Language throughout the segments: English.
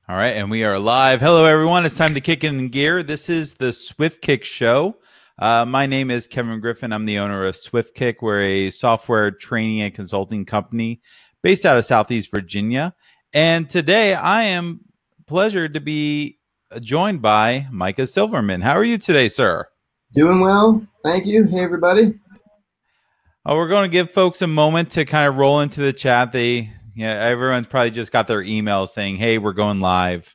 All right, and we are live. Hello, everyone. It's time to kick in gear. This is the Swift Kick Show. My name is Kevin Griffin. I'm the owner of Swift Kick. We're a software training and consulting company based out of Southeast Virginia. And today I am pleasured to be joined by Micah Silverman. How are you today, sir? Doing well. Thank you. Hey, everybody. We're going to give folks a moment to kind of roll into the chat. Everyone's probably just got their email saying, hey, we're going live.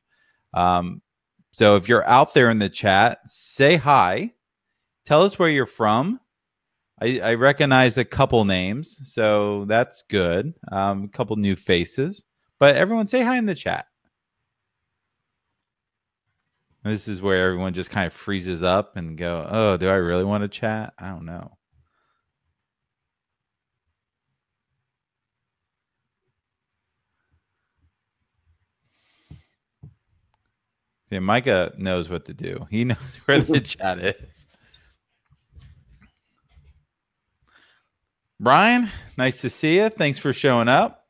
So if you're out there in the chat, say hi. Tell us where you're from. I recognize a couple names, so that's good. A couple new faces. But everyone say hi in the chat. This is where everyone just kind of freezes up and go, oh, do I really want to chat? I don't know. See, Micah knows what to do. He knows where the chat is. Brian, nice to see you. Thanks for showing up.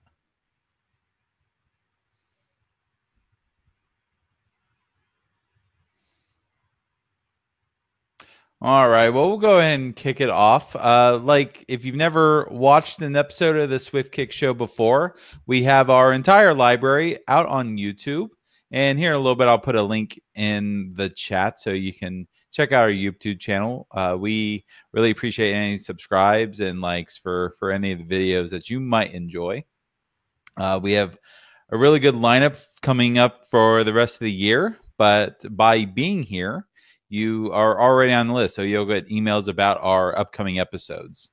All right, well, we'll go ahead and kick it off. If you've never watched an episode of the Swift Kick Show before, we have our entire library out on YouTube. And here in a little bit, I'll put a link in the chat so you can check out our YouTube channel. We really appreciate any subscribes and likes for any of the videos that you might enjoy. We have a really good lineup coming up for the rest of the year, but by being here, you are already on the list, so you'll get emails about our upcoming episodes.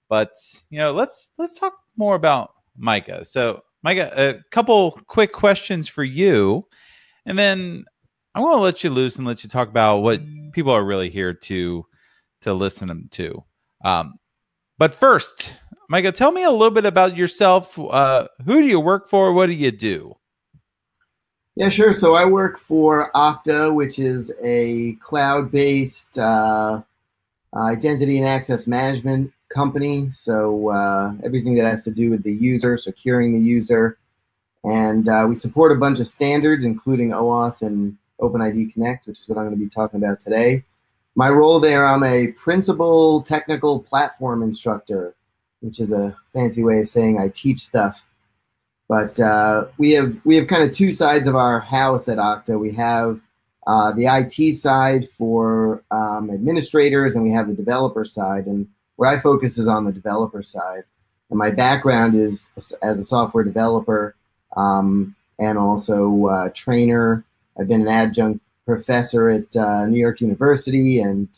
But let's talk more about Micah. So, Micah, a couple quick questions for you, and then I'm going to let you loose and let you talk about what people are really here to listen to. But first, Micah, tell me a little bit about yourself. Who do you work for? What do you do? Yeah, sure. So I work for Okta, which is a cloud-based identity and access management company. So everything that has to do with the user, securing the user. And we support a bunch of standards, including OAuth and OpenID Connect, which is what I'm going to be talking about today. My role there, I'm a principal technical platform instructor, which is a fancy way of saying I teach stuff. But we have kind of two sides of our house at Okta. We have the IT side for administrators, and we have the developer side. And where I focus is on the developer side. And my background is as a software developer and also trainer. I've been an adjunct professor at New York University, and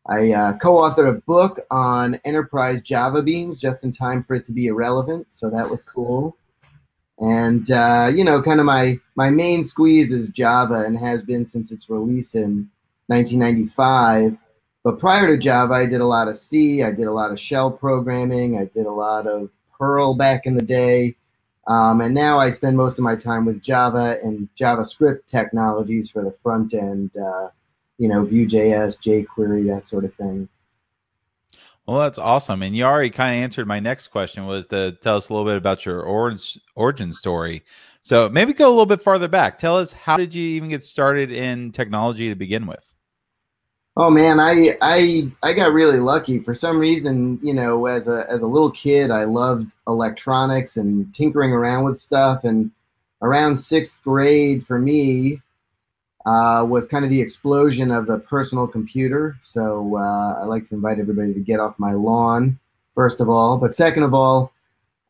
I co-authored a book on enterprise Java beans just in time for it to be irrelevant. So that was cool. And, kind of my main squeeze is Java and has been since its release in 1995. But prior to Java, I did a lot of C, I did a lot of shell programming, I did a lot of Perl back in the day. And now I spend most of my time with Java and JavaScript technologies for the front end, Vue.js, jQuery, that sort of thing. Well, that's awesome. And you already kind of answered my next question, was to tell us a little bit about your origin story. So maybe go a little bit farther back. Tell us, how did you even get started in technology to begin with? Oh man, I got really lucky. For some reason, as a little kid, I loved electronics and tinkering around with stuff. And around 6th grade for me, was kind of the explosion of the personal computer. So I like to invite everybody to get off my lawn, first of all. But second of all,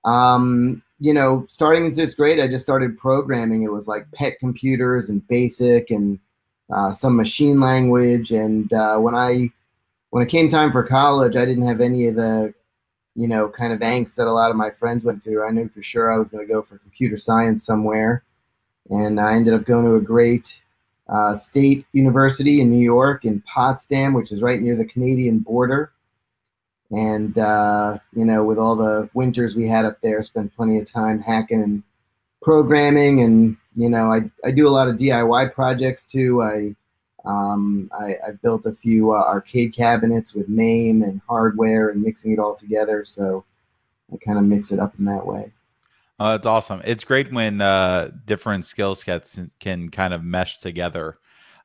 starting in 6th grade, I just started programming. It was like pet computers and BASIC and some machine language. And when it came time for college, I didn't have any of the, kind of angst that a lot of my friends went through. I knew for sure I was going to go for computer science somewhere. And I ended up going to a great state university in New York, in Potsdam, which is right near the Canadian border. And, with all the winters we had up there, spent plenty of time hacking and programming. And, I do a lot of DIY projects too. I built a few arcade cabinets with MAME and hardware and mixing it all together. So I kind of mix it up in that way. Oh, that's awesome. It's great when different skill sets can kind of mesh together.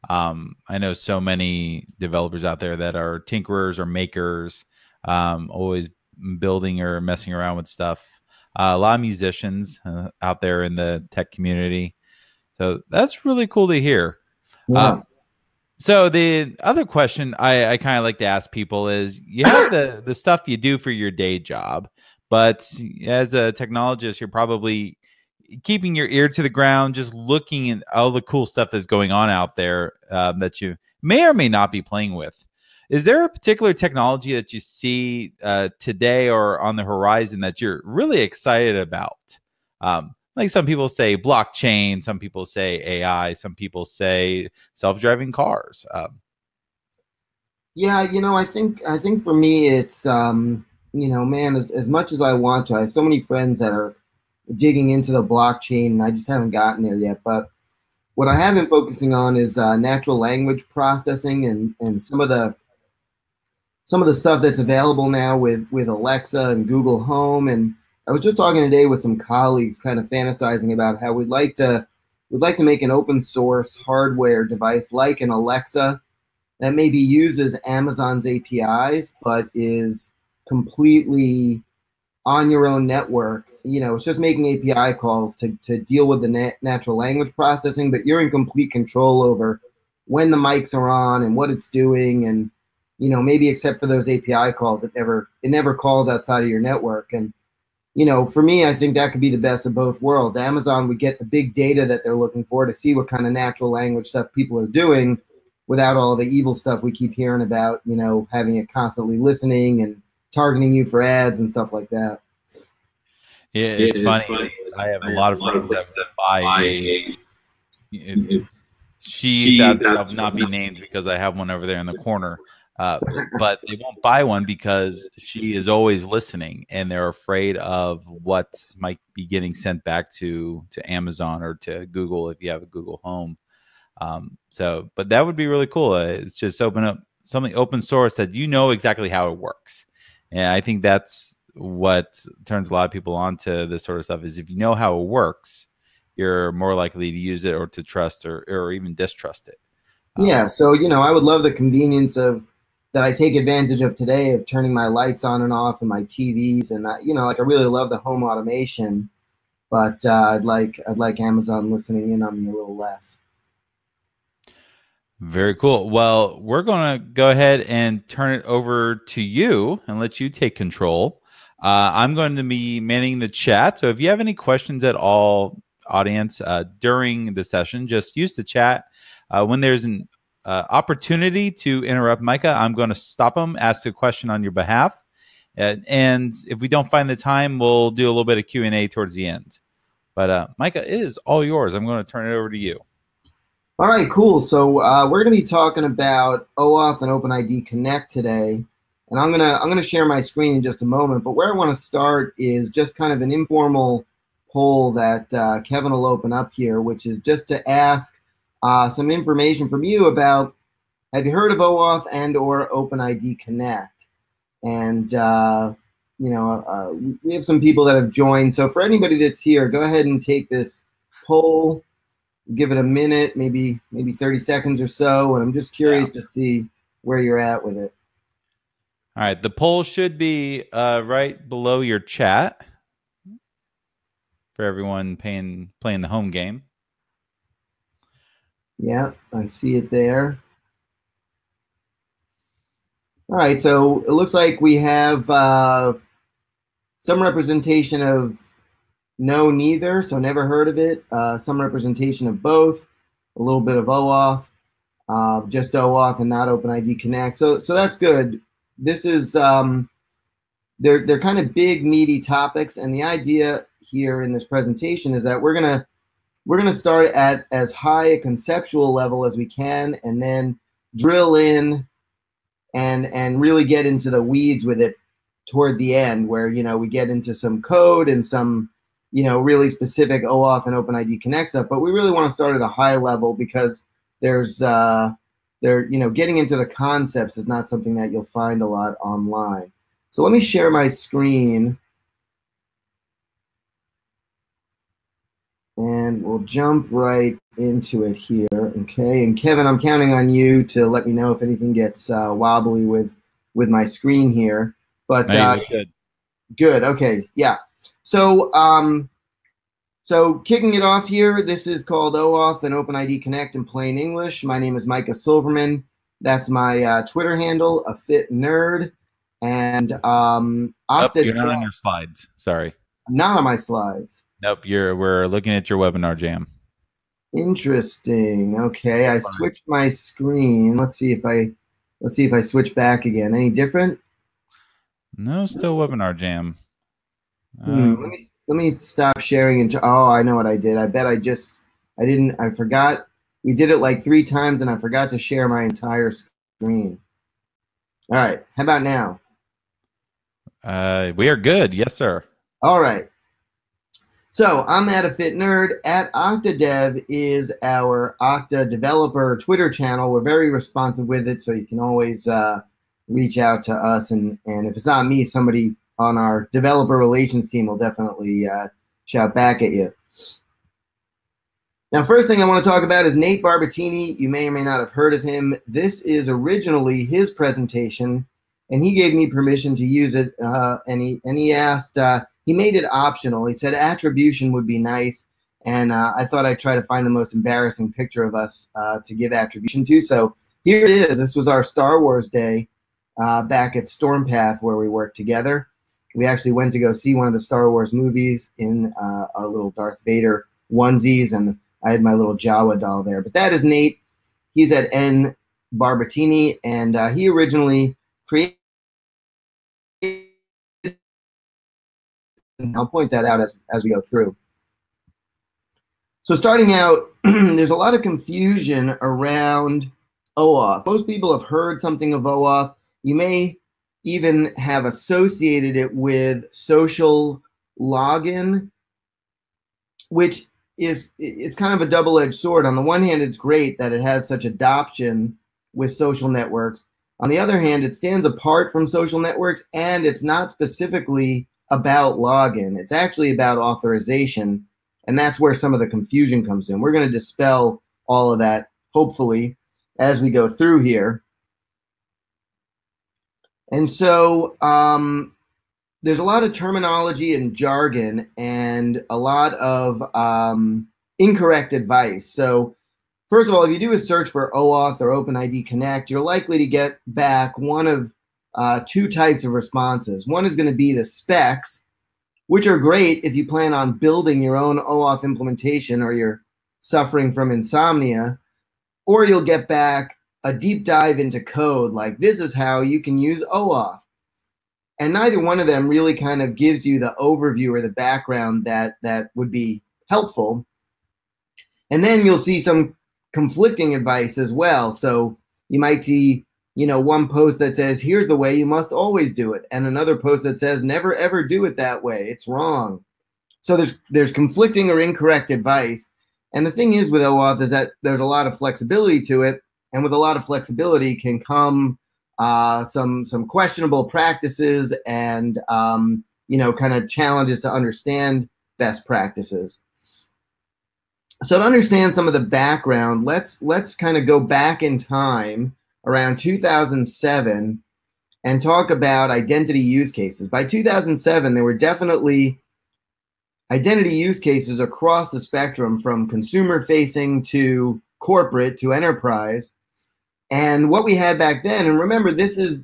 I know so many developers out there that are tinkerers or makers, always building or messing around with stuff. A lot of musicians out there in the tech community. So that's really cool to hear. Yeah. Um, so the other question I kind of like to ask people is, you have the stuff you do for your day job, but as a technologist, you're probably keeping your ear to the ground, just looking at all the cool stuff that's going on out there that you may or may not be playing with. Is there a particular technology that you see today or on the horizon that you're really excited about? Like some people say blockchain, some people say AI, some people say self-driving cars. Yeah, I think for me it's man, as much as I want to, I have so many friends that are digging into the blockchain and I just haven't gotten there yet. But what I have been focusing on is natural language processing and some of the stuff that's available now with Alexa and Google Home. And I was just talking today with some colleagues, kind of fantasizing about how we'd like to make an open source hardware device like an Alexa that maybe uses Amazon's APIs, but is completely on your own network. It's just making API calls to deal with the natural language processing, but you're in complete control over when the mics are on and what it's doing. And, maybe except for those API calls, it never calls outside of your network. And, for me, I think that could be the best of both worlds. Amazon would get the big data that they're looking for to see what kind of natural language stuff people are doing without all the evil stuff we keep hearing about, having it constantly listening and targeting you for ads and stuff like that. Yeah, it's funny. I have a lot of friends that buy a she that shall not be named because I have one over there in the corner. But they won't buy one because she is always listening, and they're afraid of what might be getting sent back to Amazon or to Google if you have a Google Home. But that would be really cool. It's just open up something open source that you know exactly how it works, and I think that's what turns a lot of people on to this sort of stuff. Is if you know how it works, you're more likely to use it or to trust or even distrust it. Yeah, so I would love the convenience of that I take advantage of today of turning my lights on and off and my TVs, and like I really love the home automation, but I'd like Amazon listening in on me a little less. Very cool. Well, we're going to go ahead and turn it over to you and let you take control. I'm going to be manning the chat. So if you have any questions at all, audience, during the session, just use the chat. When there's an opportunity to interrupt Micah, I'm going to stop him, ask a question on your behalf. And if we don't find the time, we'll do a little bit of Q&A towards the end. But Micah, it is all yours. I'm going to turn it over to you. All right, cool. So we're going to be talking about OAuth and OpenID Connect today, and I'm gonna share my screen in just a moment. But where I want to start is just kind of an informal poll that Kevin will open up here, which is just to ask some information from you about, have you heard of OAuth and or OpenID Connect? And we have some people that have joined. So for anybody that's here, go ahead and take this poll. Give it a minute, maybe 30 seconds or so, and I'm just curious to see where you're at with it. All right, the poll should be right below your chat for everyone playing the home game. Yeah, I see it there. All right, so it looks like we have some representation of no, neither, so never heard of it. Some representation of both, a little bit of OAuth, just OAuth and not OpenID Connect. So that's good. This is they're kind of big, meaty topics, and the idea here in this presentation is that we're gonna start at as high a conceptual level as we can, and then drill in and really get into the weeds with it toward the end, where we get into some code and some really specific OAuth and OpenID Connect stuff. But we really want to start at a high level because there's getting into the concepts is not something that you'll find a lot online. So let me share my screen. and we'll jump right into it here. Okay, and Kevin, I'm counting on you to let me know if anything gets wobbly with my screen here. But good. Okay, yeah. So so kicking it off here, this is called OAuth and OpenID Connect in plain English. My name is Micah Silverman. That's my Twitter handle, a fit nerd. And Nope, you're not on your slides. Sorry. Not on my slides. Nope, we're looking at your webinar jam. Interesting. Okay, I switched my screen. Let's see if I switch back again. Any different? No, still webinar jam. Let me stop sharing and oh, I know what I did. I bet I forgot. We did it like 3 times and I forgot to share my entire screen. All right, how about now? We are good. Yes, sir. All right. So I'm at a fit nerd. At Octadev is our Okta developer Twitter channel. We're very responsive with it, so you can always reach out to us. And if it's not me, somebody on our developer relations team will definitely shout back at you. Now, first thing I want to talk about is Nate Barbatini. You may or may not have heard of him. This is originally his presentation, and he gave me permission to use it. And he asked, he made it optional. He said attribution would be nice, and I thought I'd try to find the most embarrassing picture of us to give attribution to. So here it is. This was our Star Wars day back at Stormpath where we worked together. We actually went to go see one of the Star Wars movies in our little Darth Vader onesies, and I had my little Jawa doll there. But that is Nate. He's at N Barbatini, and he originally created. I'll point that out as we go through. So starting out, there's a lot of confusion around OAuth. Most people have heard something of OAuth. You may even have associated it with social login, which it's kind of a double-edged sword. On the one hand, it's great that it has such adoption with social networks. On the other hand, it stands apart from social networks, and it's not specifically about login. It's actually about authorization, and that's where some of the confusion comes in. We're going to dispel all of that, hopefully, as we go through here. And so there's a lot of terminology and jargon and a lot of incorrect advice. So first of all, if you do a search for OAuth or OpenID Connect, you're likely to get back one of 2 types of responses. One is going to be the specs, which are great if you plan on building your own OAuth implementation or you're suffering from insomnia, or you'll get back a deep dive into code, like this is how you can use OAuth. And neither one of them really kind of gives you the overview or the background that would be helpful. And then you'll see some conflicting advice as well. So you might see, one post that says, here's the way you must always do it, and another post that says, never ever do it that way. It's wrong. So there's conflicting or incorrect advice. And the thing is with OAuth is that there's a lot of flexibility to it, and with a lot of flexibility can come some questionable practices and kind of challenges to understand best practices. So to understand some of the background, let's kind of go back in time around 2007 and talk about identity use cases. By 2007, there were definitely identity use cases across the spectrum, from consumer facing to corporate to enterprise. And what we had back then, and remember, this is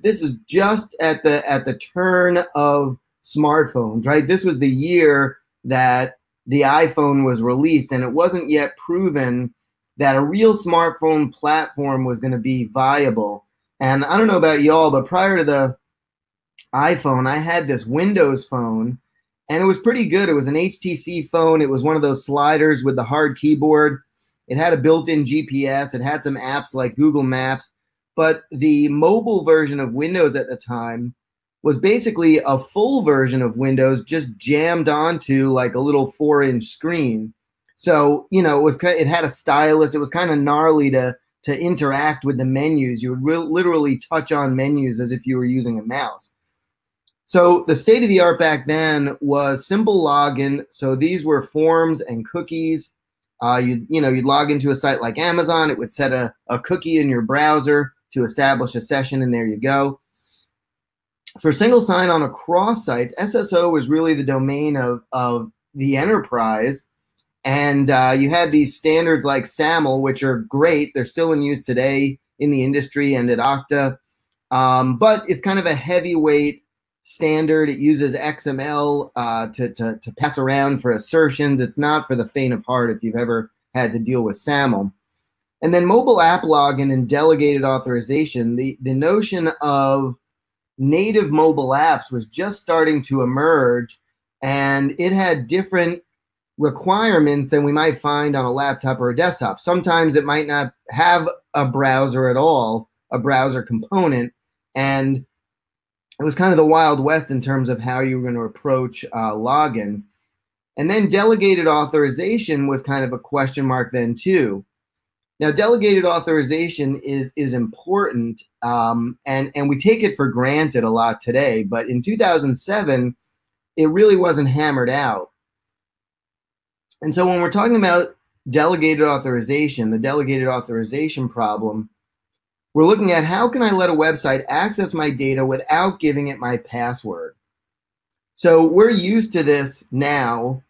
just at the turn of smartphones, right? This was the year that the iPhone was released, and it wasn't yet proven that a real smartphone platform was going to be viable. And I don't know about y'all, but prior to the iPhone, I had this Windows phone, and it was pretty good. It was an HTC phone. It was one of those sliders with the hard keyboard. It had a built-in GPS. It had some apps like Google Maps. But the mobile version of Windows at the time was basically a full version of Windows just jammed onto like a little 4-inch screen. So, it had a stylus. It was kind of gnarly to interact with the menus. You would literally touch on menus as if you were using a mouse. So the state-of-the-art back then was simple login. So these were forms and cookies. You'd log into a site like Amazon. It would set a cookie in your browser to establish a session, and there you go. For single sign-on across sites, SSO was really the domain of the enterprise. And you had these standards like SAML, which are great. They're still in use today in the industry and at Okta. But it's kind of a heavyweight standard. It uses XML to pass around for assertions. It's not for the faint of heart if you've ever had to deal with SAML. And then mobile app login and delegated authorization, the notion of native mobile apps was just starting to emerge, and it had different requirements than we might find on a laptop or a desktop. Sometimes it might not have a browser at all, a browser component, and it was kind of the Wild West in terms of how you were going to approach login. And then delegated authorization was kind of a question mark then too. Now, delegated authorization is important, and we take it for granted a lot today, but in 2007, it really wasn't hammered out. And so when we're talking about delegated authorization, the delegated authorization problem, we're looking at how can I let a website access my data without giving it my password? So we're used to this now,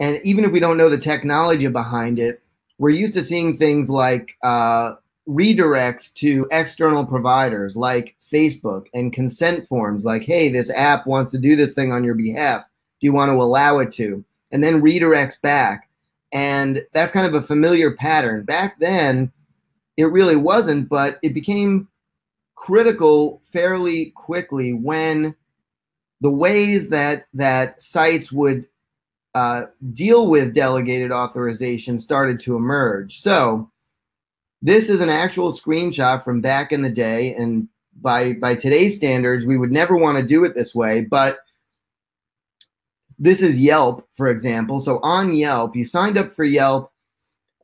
and even if we don't know the technology behind it, we're used to seeing things like redirects to external providers like Facebook and consent forms like, hey, this app wants to do this thing on your behalf. Do you want to allow it to? And then redirects back. And that's kind of a familiar pattern. Back then, it really wasn't, but it became critical fairly quickly when the ways that sites would deal with delegated authorization started to emerge. So this is an actual screenshot from back in the day, and by today's standards, we would never want to do it this way, but this is Yelp, for example. So on Yelp, you signed up for Yelp,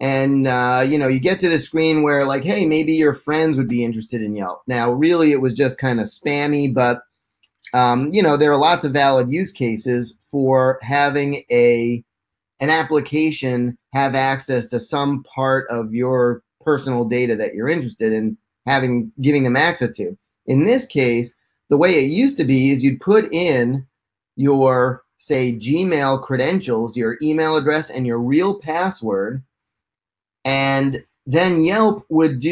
and you get to the screen where like, hey, maybe your friends would be interested in Yelp. Now, really, it was just kind of spammy, but there are lots of valid use cases for having an application have access to some part of your personal data that you're interested in giving them access to. In this case, the way it used to be is you'd put in your, say, Gmail credentials, your email address, and your real password, and then Yelp would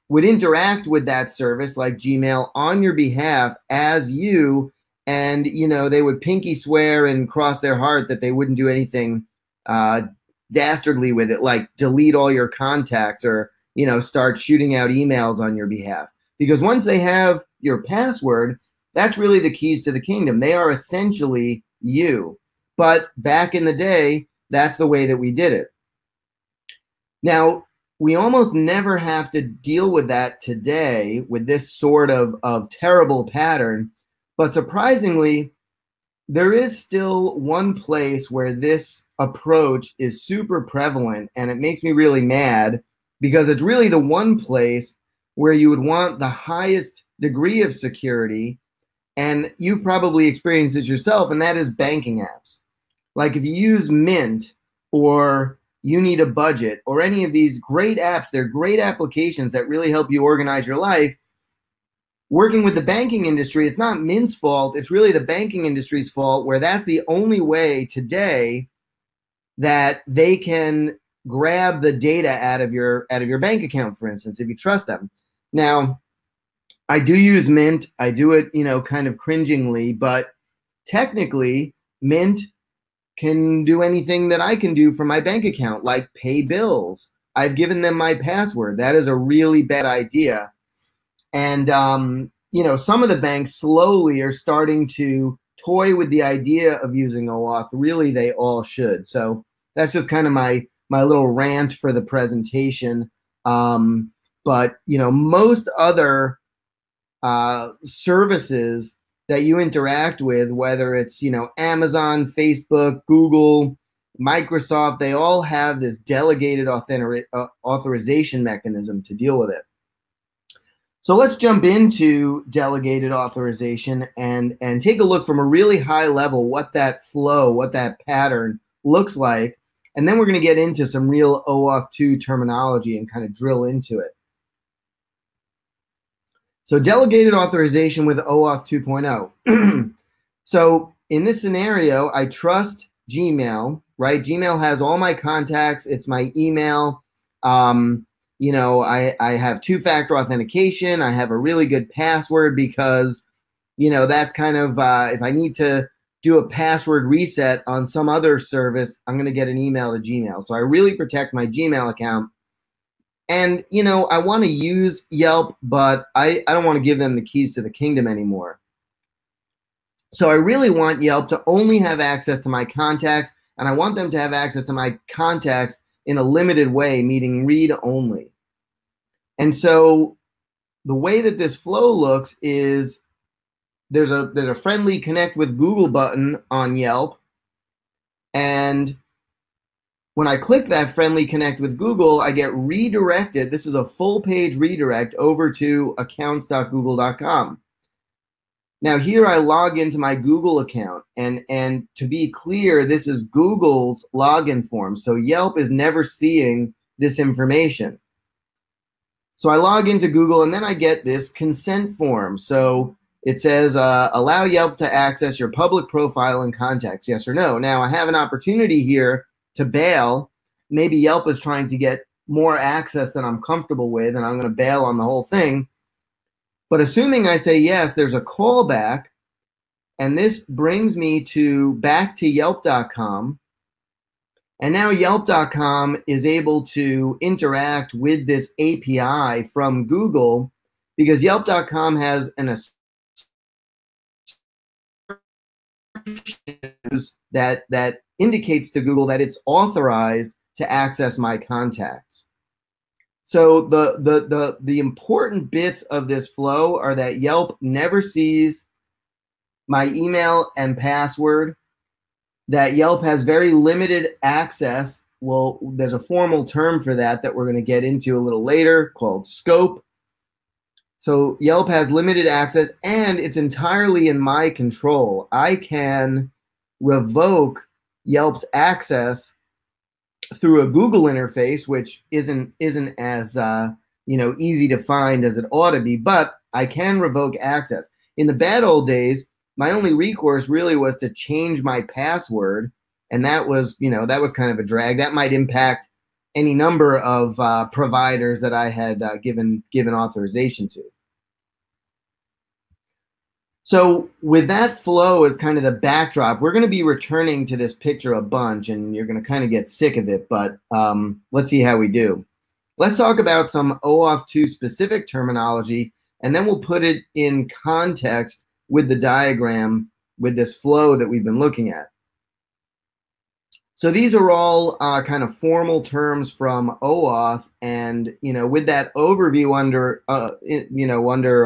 would interact with that service like Gmail on your behalf as you, and they would pinky swear and cross their heart that they wouldn't do anything dastardly with it, like delete all your contacts or start shooting out emails on your behalf. Because once they have your password, that's really the keys to the kingdom. They are essentially you. But back in the day, that's the way that we did it. Now, we almost never have to deal with that today with this sort of terrible pattern. But surprisingly, there is still one place where this approach is super prevalent, and it makes me really mad because it's really the one place where you would want the highest degree of security, and you've probably experienced this yourself, and that is banking apps. Like if you use Mint or You Need a Budget or any of these great apps, they're great applications that really help you organize your life. Working with the banking industry, it's not Mint's fault, it's really the banking industry's fault, where that's the only way today that they can grab the data out of your bank account, for instance, if you trust them. Now, I do use Mint. I do it, kind of cringingly, but technically, Mint can do anything that I can do from my bank account, like pay bills. I've given them my password. That is a really bad idea. And, some of the banks slowly are starting to toy with the idea of using OAuth. Really, they all should. So that's just kind of my little rant for the presentation. But, most other services that you interact with, whether it's, Amazon, Facebook, Google, Microsoft, they all have this delegated authorization mechanism to deal with it. So let's jump into delegated authorization and take a look from a really high level what that flow, what that pattern looks like. And then we're going to get into some real OAuth 2 terminology and kind of drill into it. So delegated authorization with OAuth 2.0. So in this scenario, I trust Gmail, right? Gmail has all my contacts. It's my email. You know, I have two-factor authentication. I have a really good password because, you know, that's kind of, if I need to do a password reset on some other service, I'm going to get an email to Gmail. So I really protect my Gmail account. And, you know, I want to use Yelp, but I don't want to give them the keys to the kingdom anymore. So I really want Yelp to only have access to my contacts, and I want them to have access to my contacts in a limited way, meaning read only. And so the way that this flow looks is there's a friendly connect with Google button on Yelp, and when I click that friendly connect with Google, I get redirected. This is a full page redirect over to accounts.google.com. Now here I log into my Google account, and to be clear, this is Google's login form. So Yelp is never seeing this information. So I log into Google, and then I get this consent form. So it says, allow Yelp to access your public profile and contacts, yes or no. Now I have an opportunity here to bail. Maybe Yelp is trying to get more access than I'm comfortable with, and I'm going to bail on the whole thing. But assuming I say yes, there's a callback, and this brings me back to Yelp.com. And now Yelp.com is able to interact with this API from Google because Yelp.com has an that indicates to Google that it's authorized to access my contacts. So the important bits of this flow are that Yelp never sees my email and password, that Yelp has very limited access. Well, there's a formal term for that we're going to get into a little later called scope. So Yelp has limited access, and it's entirely in my control. I can revoke Yelp's access through a Google interface, which isn't as easy to find as it ought to be, but I can revoke access. In the bad old days, my only recourse really was to change my password, and that was kind of a drag. That might impact any number of providers that I had given authorization to. So with that flow as kind of the backdrop, we're going to be returning to this picture a bunch, and you're going to kind of get sick of it, but let's see how we do. Let's talk about some OAuth 2 specific terminology, and then we'll put it in context with the diagram with this flow that we've been looking at. So these are all kind of formal terms from OAuth, and with that overview under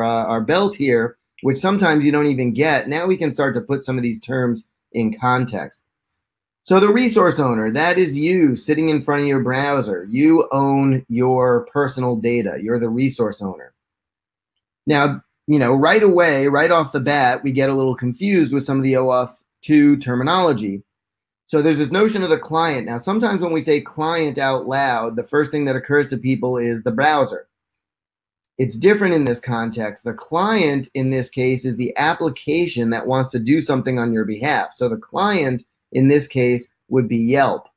our belt here, which sometimes you don't even get, now we can start to put some of these terms in context. So the resource owner, that is you sitting in front of your browser. You own your personal data. You're the resource owner. Now, right away, right off the bat, we get a little confused with some of the OAuth 2 terminology. So there's this notion of the client. Now, sometimes when we say client out loud, the first thing that occurs to people is the browser. It's different in this context. The client in this case is the application that wants to do something on your behalf. So the client in this case would be Yelp.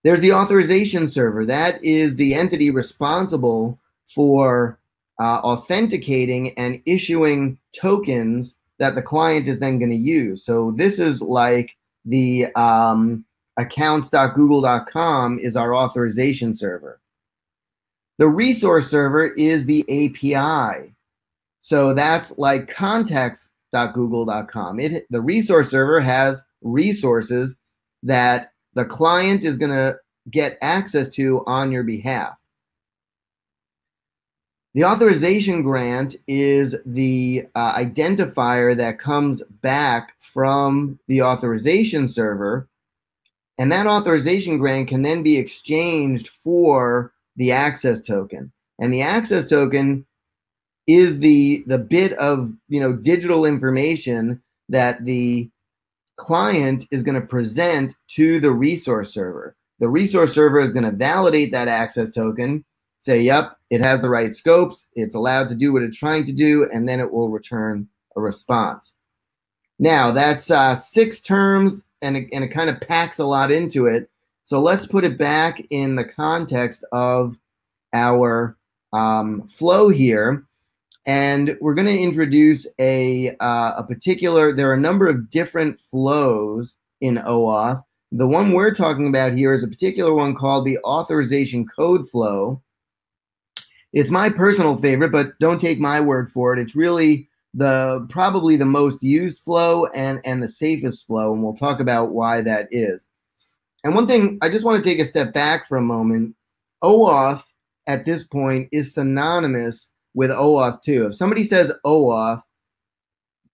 There's the authorization server. That is the entity responsible for authenticating and issuing tokens that the client is then going to use. So this is like the accounts.google.com is our authorization server. The resource server is the API. So that's like contacts.google.com. The resource server has resources that the client is going to get access to on your behalf. The authorization grant is the identifier that comes back from the authorization server, and that authorization grant can then be exchanged for the access token. And the access token is the bit of digital information that the client is going to present to the resource server. The resource server is going to validate that access token, say, yep, it has the right scopes, it's allowed to do what it's trying to do, and then it will return a response. Now, that's 6 terms, and it kind of packs a lot into it. So let's put it back in the context of our flow here. And we're going to introduce a particular, there are a number of different flows in OAuth. The one we're talking about here is a particular one called the authorization code flow. It's my personal favorite, but don't take my word for it. It's really probably the most used flow and the safest flow, and we'll talk about why that is. And one thing, I just want to take a step back for a moment. OAuth at this point is synonymous with OAuth 2. If somebody says OAuth,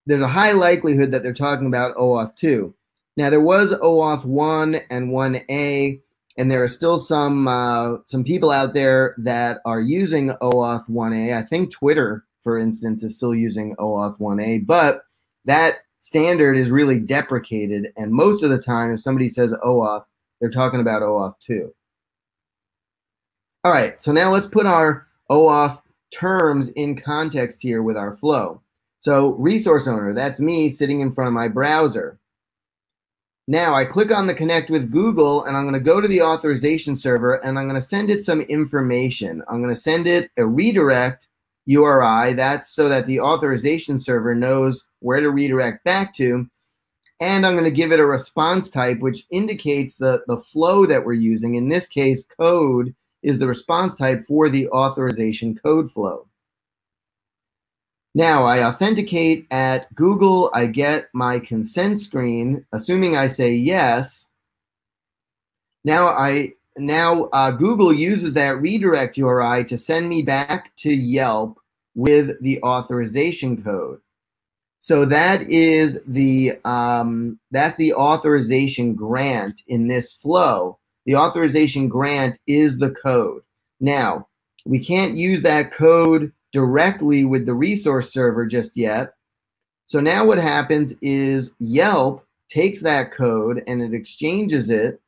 there's a high likelihood that they're talking about OAuth 2. Now, there was OAuth 1 and 1A, and there are still some people out there that are using OAuth 1A. I think Twitter, for instance, is still using OAuth 1A, but that standard is really deprecated, and most of the time, if somebody says OAuth, they're talking about OAuth 2. All right, so now let's put our OAuth terms in context here with our flow. So resource owner, that's me sitting in front of my browser. Now I click on the connect with Google, and I'm going to go to the authorization server, and I'm going to send it some information. I'm going to send it a redirect URI. That's so that the authorization server knows where to redirect back to. And I'm going to give it a response type, which indicates the flow that we're using. In this case, code is the response type for the authorization code flow. Now I authenticate at Google, I get my consent screen, assuming I say yes. Now Google uses that redirect URI to send me back to Yelp with the authorization code. So that is that's the authorization grant in this flow. The authorization grant is the code. Now, we can't use that code directly with the resource server just yet. So now what happens is Yelp takes that code and it exchanges it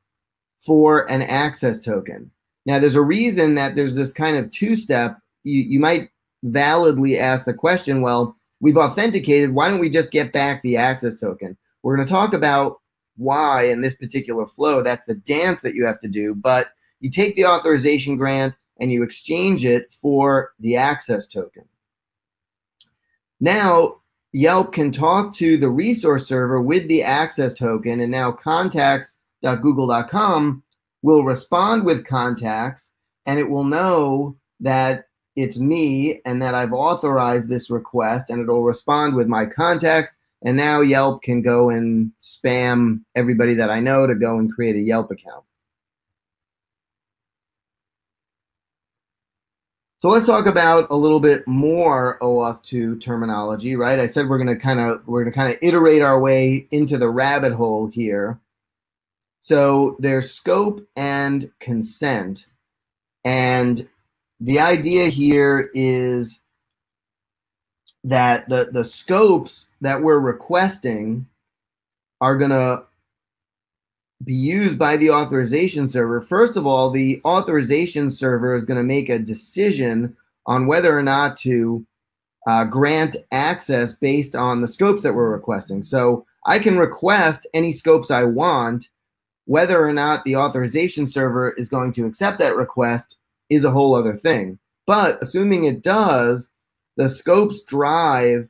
for an access token. Now, there's a reason that there's this kind of two-step. You might validly ask the question, well, we've authenticated, why don't we just get back the access token? We're going to talk about why in this particular flow. That's the dance that you have to do, but you take the authorization grant and you exchange it for the access token. Now, Yelp can talk to the resource server with the access token, and now contacts.google.com will respond with contacts, and it will know that it's me and that I've authorized this request, and it'll respond with my contacts, and now Yelp can go and spam everybody that I know to go and create a Yelp account. So let's talk about a little bit more OAuth 2 terminology, right? I said we're going to kind of iterate our way into the rabbit hole here. So there's scope and consent, and the idea here is that the scopes that we're requesting are going to be used by the authorization server. First of all, the authorization server is going to make a decision on whether or not to grant access based on the scopes that we're requesting. So I can request any scopes I want. Whether or not the authorization server is going to accept that request is a whole other thing. But assuming it does, the scopes drive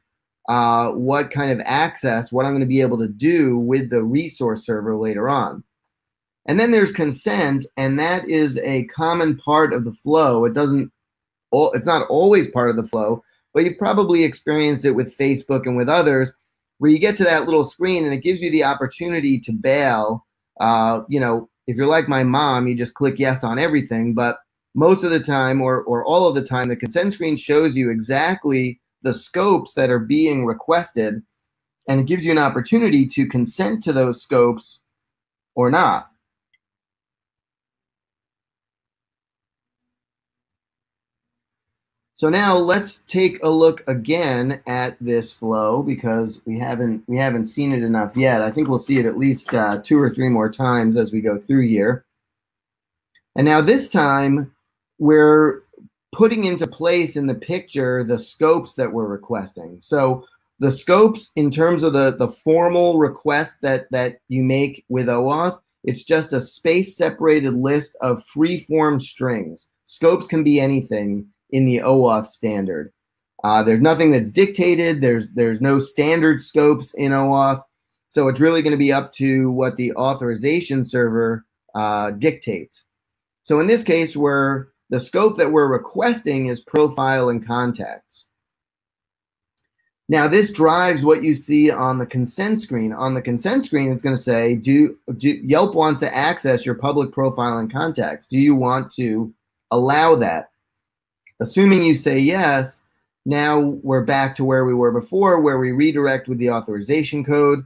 what kind of access, what I'm going to be able to do with the resource server later on. And then there's consent, and that is a common part of the flow. It's not always part of the flow, but you've probably experienced it with Facebook and with others, where you get to that little screen and it gives you the opportunity to bail. If you're like my mom, you just click yes on everything, but most of the time or all of the time, the consent screen shows you exactly the scopes that are being requested, and it gives you an opportunity to consent to those scopes or not. So now let's take a look again at this flow, because we haven't seen it enough yet. I think we'll see it at least 2 or 3 more times as we go through here. And now this time we're putting into place in the picture the scopes that we're requesting. So the scopes, in terms of the formal request that you make with OAuth, it's just a space-separated list of free-form strings. Scopes can be anything in the OAuth standard. There's nothing that's dictated. There's no standard scopes in OAuth. So it's really going to be up to what the authorization server dictates. So in this case, the scope that we're requesting is profile and contacts. Now this drives what you see on the consent screen. On the consent screen, it's going to say, Yelp wants to access your public profile and contacts. Do you want to allow that? Assuming you say yes, now we're back to where we were before, where we redirect with the authorization code.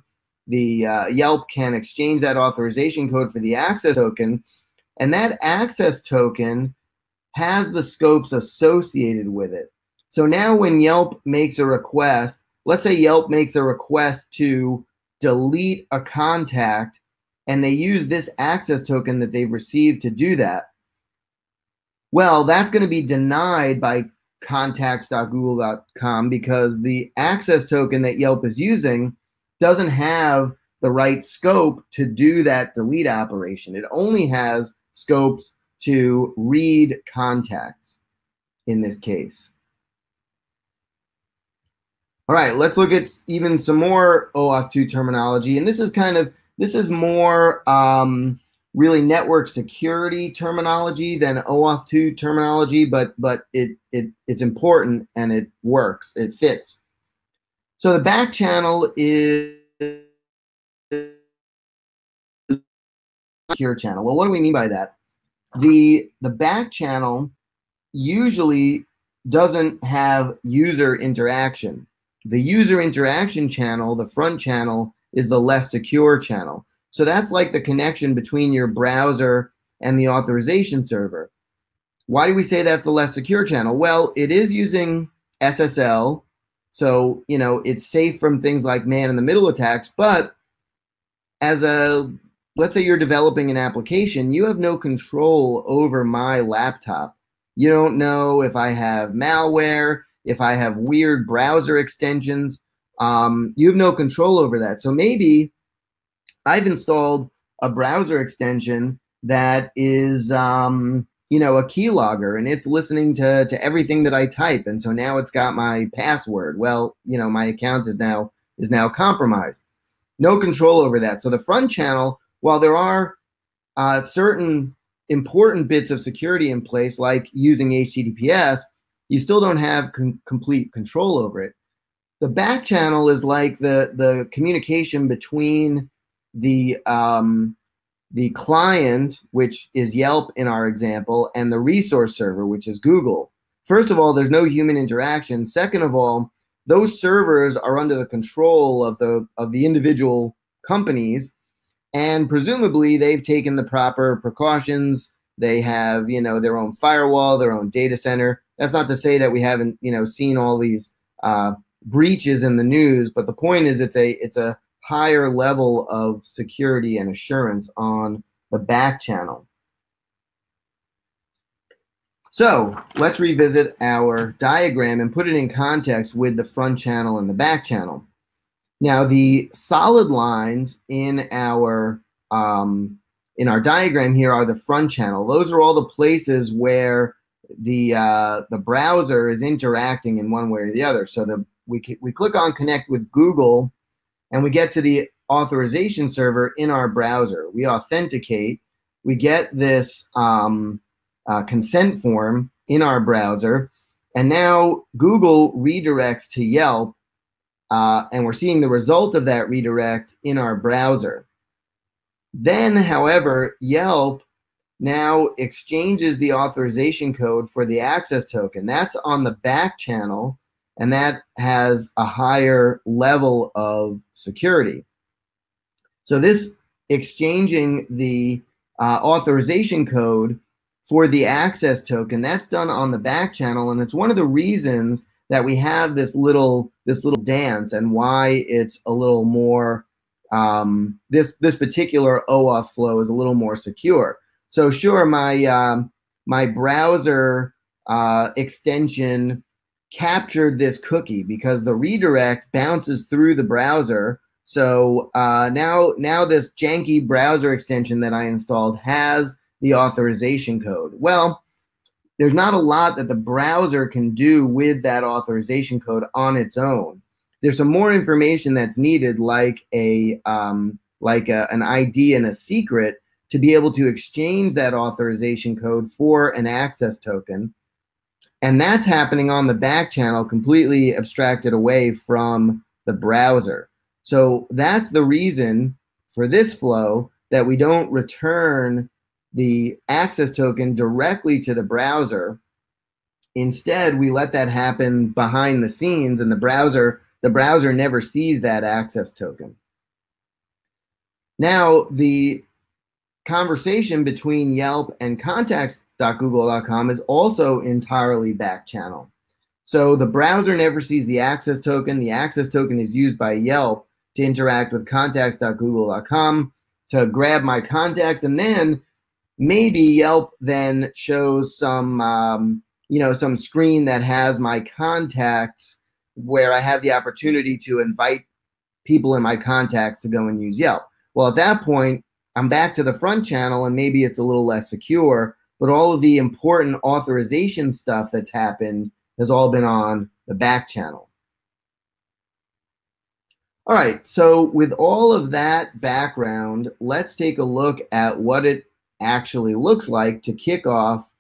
The Yelp can exchange that authorization code for the access token, and that access token has the scopes associated with it. So now when Yelp makes a request, let's say Yelp makes a request to delete a contact, and they use this access token that they've received to do that. Well, that's going to be denied by contacts.google.com, because the access token that Yelp is using doesn't have the right scope to do that delete operation. It only has scopes to read contacts in this case. All right, let's look at even some more OAuth 2 terminology. And this is more really network security terminology than OAuth 2 terminology, but it's important and it works, it fits. So the back channel is secure channel. Well, what do we mean by that? The back channel usually doesn't have user interaction. The user interaction channel, the front channel, is the less secure channel. So that's like the connection between your browser and the authorization server. Why do we say that's the less secure channel? Well, it is using SSL, so it's safe from things like man-in-the-middle attacks. But let's say you're developing an application, you have no control over my laptop. You don't know if I have malware, if I have weird browser extensions. You have no control over that. So maybe I've installed a browser extension that is, a keylogger, and it's listening to everything that I type. And so now it's got my password. Well, my account is now compromised. No control over that. So the front channel, while there are certain important bits of security in place, like using HTTPS, you still don't have complete control over it. The back channel is like the communication between the client, which is Yelp in our example, and the resource server, which is Google. First of all, there's no human interaction. Second of all, those servers are under the control of the individual companies, and presumably they've taken the proper precautions. They have, their own firewall, their own data center. That's not to say that we haven't, seen all these breaches in the news, but the point is it's a higher level of security and assurance on the back channel. So let's revisit our diagram and put it in context with the front channel and the back channel. Now, the solid lines in our diagram here are the front channel. Those are all the places where the browser is interacting in one way or the other. So we click on Connect with Google, and we get to the authorization server in our browser. We authenticate. We get this consent form in our browser, and now Google redirects to Yelp, and we're seeing the result of that redirect in our browser. Then, however, Yelp now exchanges the authorization code for the access token. That's on the back channel, and that has a higher level of security. So this exchanging the authorization code for the access token. That's done on the back channel, and it's one of the reasons that we have this little dance, and why it's a little more this particular OAuth flow is a little more secure. So sure, my browser extension captured this cookie because the redirect bounces through the browser. So now this janky browser extension that I installed has the authorization code. Well, there's not a lot that the browser can do with that authorization code on its own. There's some more information that's needed, like an ID and a secret, to be able to exchange that authorization code for an access token. And that's happening on the back channel, completely abstracted away from the browser. So that's the reason for this flow, that we don't return the access token directly to the browser. Instead, we let that happen behind the scenes, and the browser never sees that access token. Now, the conversation between Yelp and contacts.google.com is also entirely back channel. So the browser never sees the access token. The access token is used by Yelp to interact with contacts.google.com to grab my contacts, and then maybe Yelp then shows some some screen that has my contacts, where I have the opportunity to invite people in my contacts to go and use Yelp. Well, at that point, I'm back to the front channel, and maybe it's a little less secure, but all of the important authorization stuff that's happened has all been on the back channel. All right, so with all of that background, let's take a look at what it actually looks like to kick off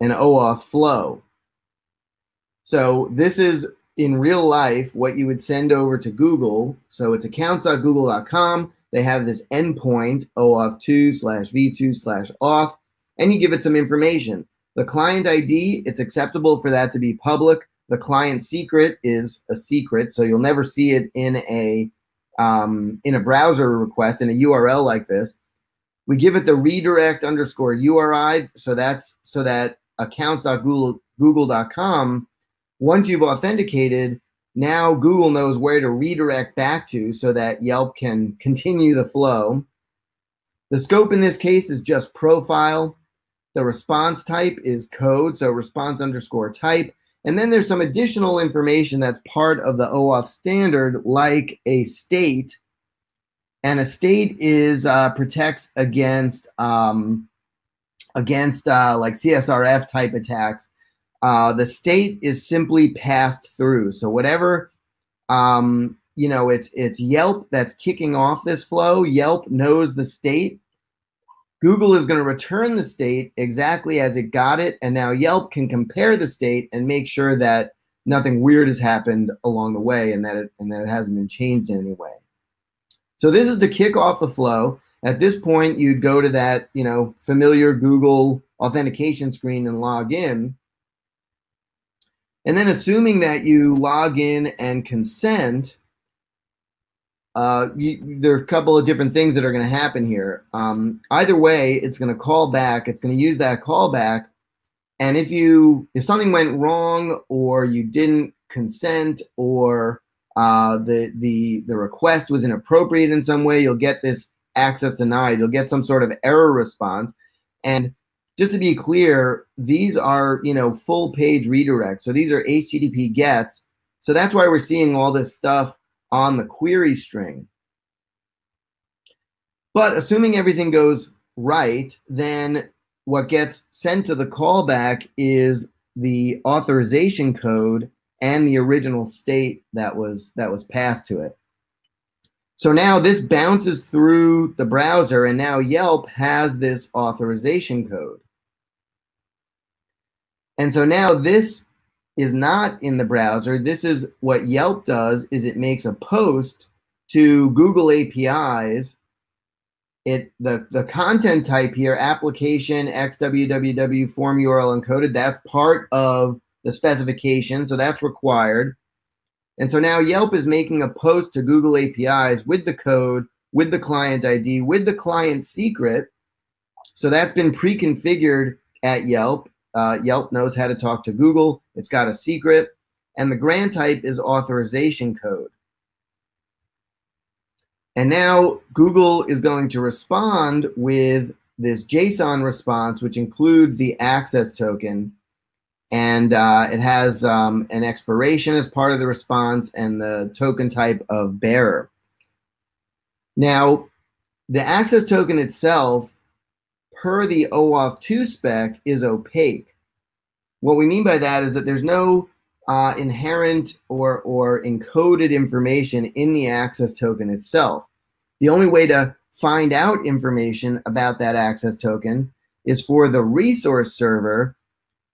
an OAuth flow. So this is, in real life, what you would send over to Google. So it's accounts.google.com. They have this endpoint, OAuth 2/v2/auth, and you give it some information. The client ID, it's acceptable for that to be public. The client secret is a secret, so you'll never see it in a browser request, in a URL like this. We give it the redirect underscore URI, so that accounts.google.com, once you've authenticated, now Google knows where to redirect back to so that Yelp can continue the flow. The scope in this case is just profile. The response type is code, so response underscore type. And then there's some additional information that's part of the OAuth standard, like a state. And a state is protects against like CSRF type attacks. The state is simply passed through. So whatever, it's Yelp that's kicking off this flow. Yelp knows the state. Google is going to return the state exactly as it got it, and now Yelp can compare the state and make sure that nothing weird has happened along the way, and that it hasn't been changed in any way. So this is to kick off the flow. At this point, you'd go to that familiar Google authentication screen and log in. And then, assuming that you log in and consent, there are a couple of different things that are going to happen here. Either way, it's going to call back. It's going to use that callback. And if something went wrong, or you didn't consent, or the request was inappropriate in some way, you'll get this access denied. You'll get some sort of error response. And just to be clear, these are full page redirects. So these are HTTP gets. So that's why we're seeing all this stuff on the query string. But assuming everything goes right, then what gets sent to the callback is the authorization code and the original state that was passed to it. So now this bounces through the browser, and now Yelp has this authorization code. And so now this is not in the browser. This is what Yelp does, is it makes a post to Google APIs. The content type here, application xwww form URL encoded, that's part of the specification, so that's required. And so now Yelp is making a post to Google APIs with the code, with the client ID, with the client secret, So that's been pre-configured at Yelp. Yelp knows how to talk to Google. It's got a secret. And the grant type is authorization code. And now Google is going to respond with this JSON response, which includes the access token. And it has an expiration as part of the response and the token type of bearer. Now, the access token itself, per the OAuth 2 spec, is opaque. What we mean by that is that there's no inherent or encoded information in the access token itself. The only way to find out information about that access token is for the resource server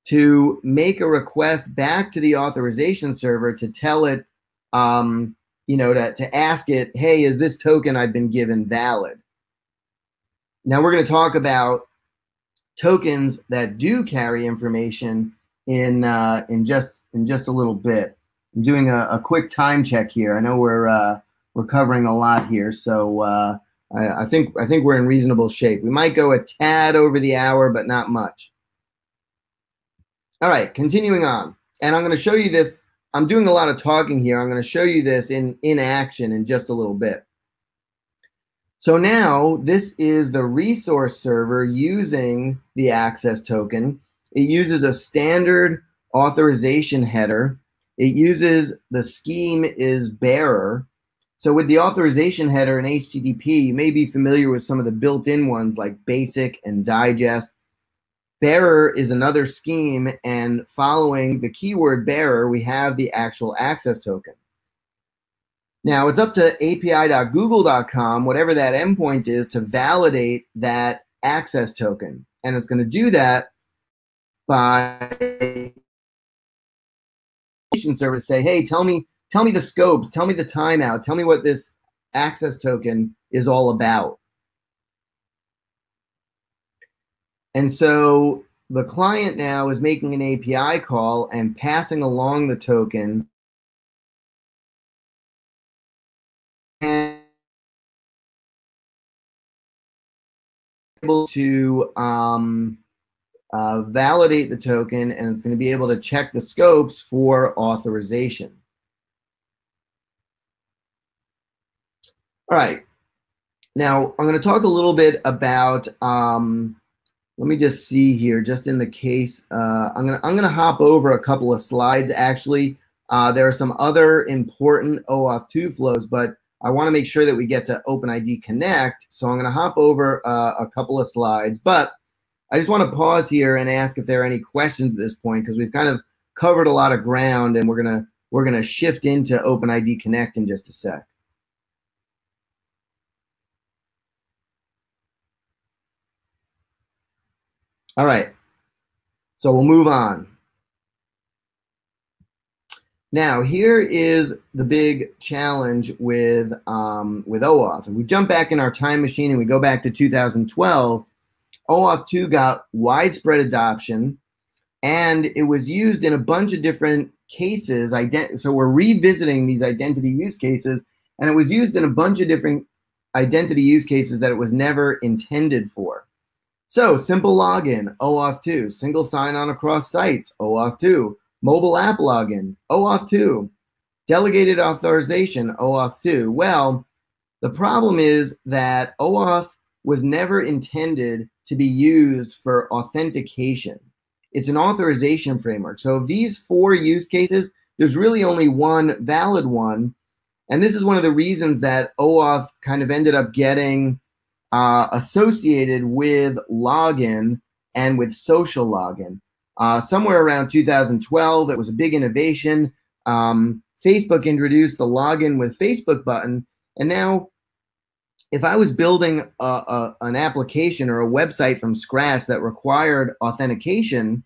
to make a request back to the authorization server to tell it, to ask it, hey, is this token I've been given valid? Now we're going to talk about tokens that do carry information in just a little bit. I'm doing a quick time check here. I know we're covering a lot here, so I think we're in reasonable shape. We might go a tad over the hour, but not much. All right, continuing on, and I'm going to show you this. I'm doing a lot of talking here. I'm going to show you this in action in just a little bit. So now this is the resource server using the access token. It uses a standard authorization header. It uses the scheme is bearer. So with the authorization header in HTTP, you may be familiar with some of the built-in ones like basic and digest. Bearer is another scheme, and following the keyword bearer, we have the actual access token. Now, it's up to api.google.com, whatever that endpoint is, to validate that access token. And it's going to do that by service say, hey, tell me the scopes, tell me the timeout, tell me what this access token is all about. And so the client now is making an API call and passing along the token and able to validate the token, and it's going to be able to check the scopes for authorization. All right. Now, I'm going to talk a little bit about let me just see here, just in the case, I'm gonna hop over a couple of slides. Actually, there are some other important OAuth 2 flows, but I want to make sure that we get to OpenID Connect. So I'm gonna hop over a couple of slides, but I just want to pause here and ask if there are any questions at this point, because we've kind of covered a lot of ground, and we're gonna shift into OpenID Connect in just a sec. All right, so we'll move on. Now, here is the big challenge with OAuth. If we jump back in our time machine and we go back to 2012, OAuth 2 got widespread adoption, and it was used in a bunch of different cases. So we're revisiting these identity use cases, and it was used in a bunch of different identity use cases that it was never intended for. So simple login, OAuth 2. Single sign-on across sites, OAuth 2. Mobile app login, OAuth 2. Delegated authorization, OAuth 2. Well, the problem is that OAuth was never intended to be used for authentication. It's an authorization framework. So of these 4 use cases, there's really only one valid one. And this is one of the reasons that OAuth kind of ended up getting associated with login and with social login. Somewhere around 2012, it was a big innovation. Facebook introduced the login with Facebook button, and now if I was building an application or a website from scratch that required authentication,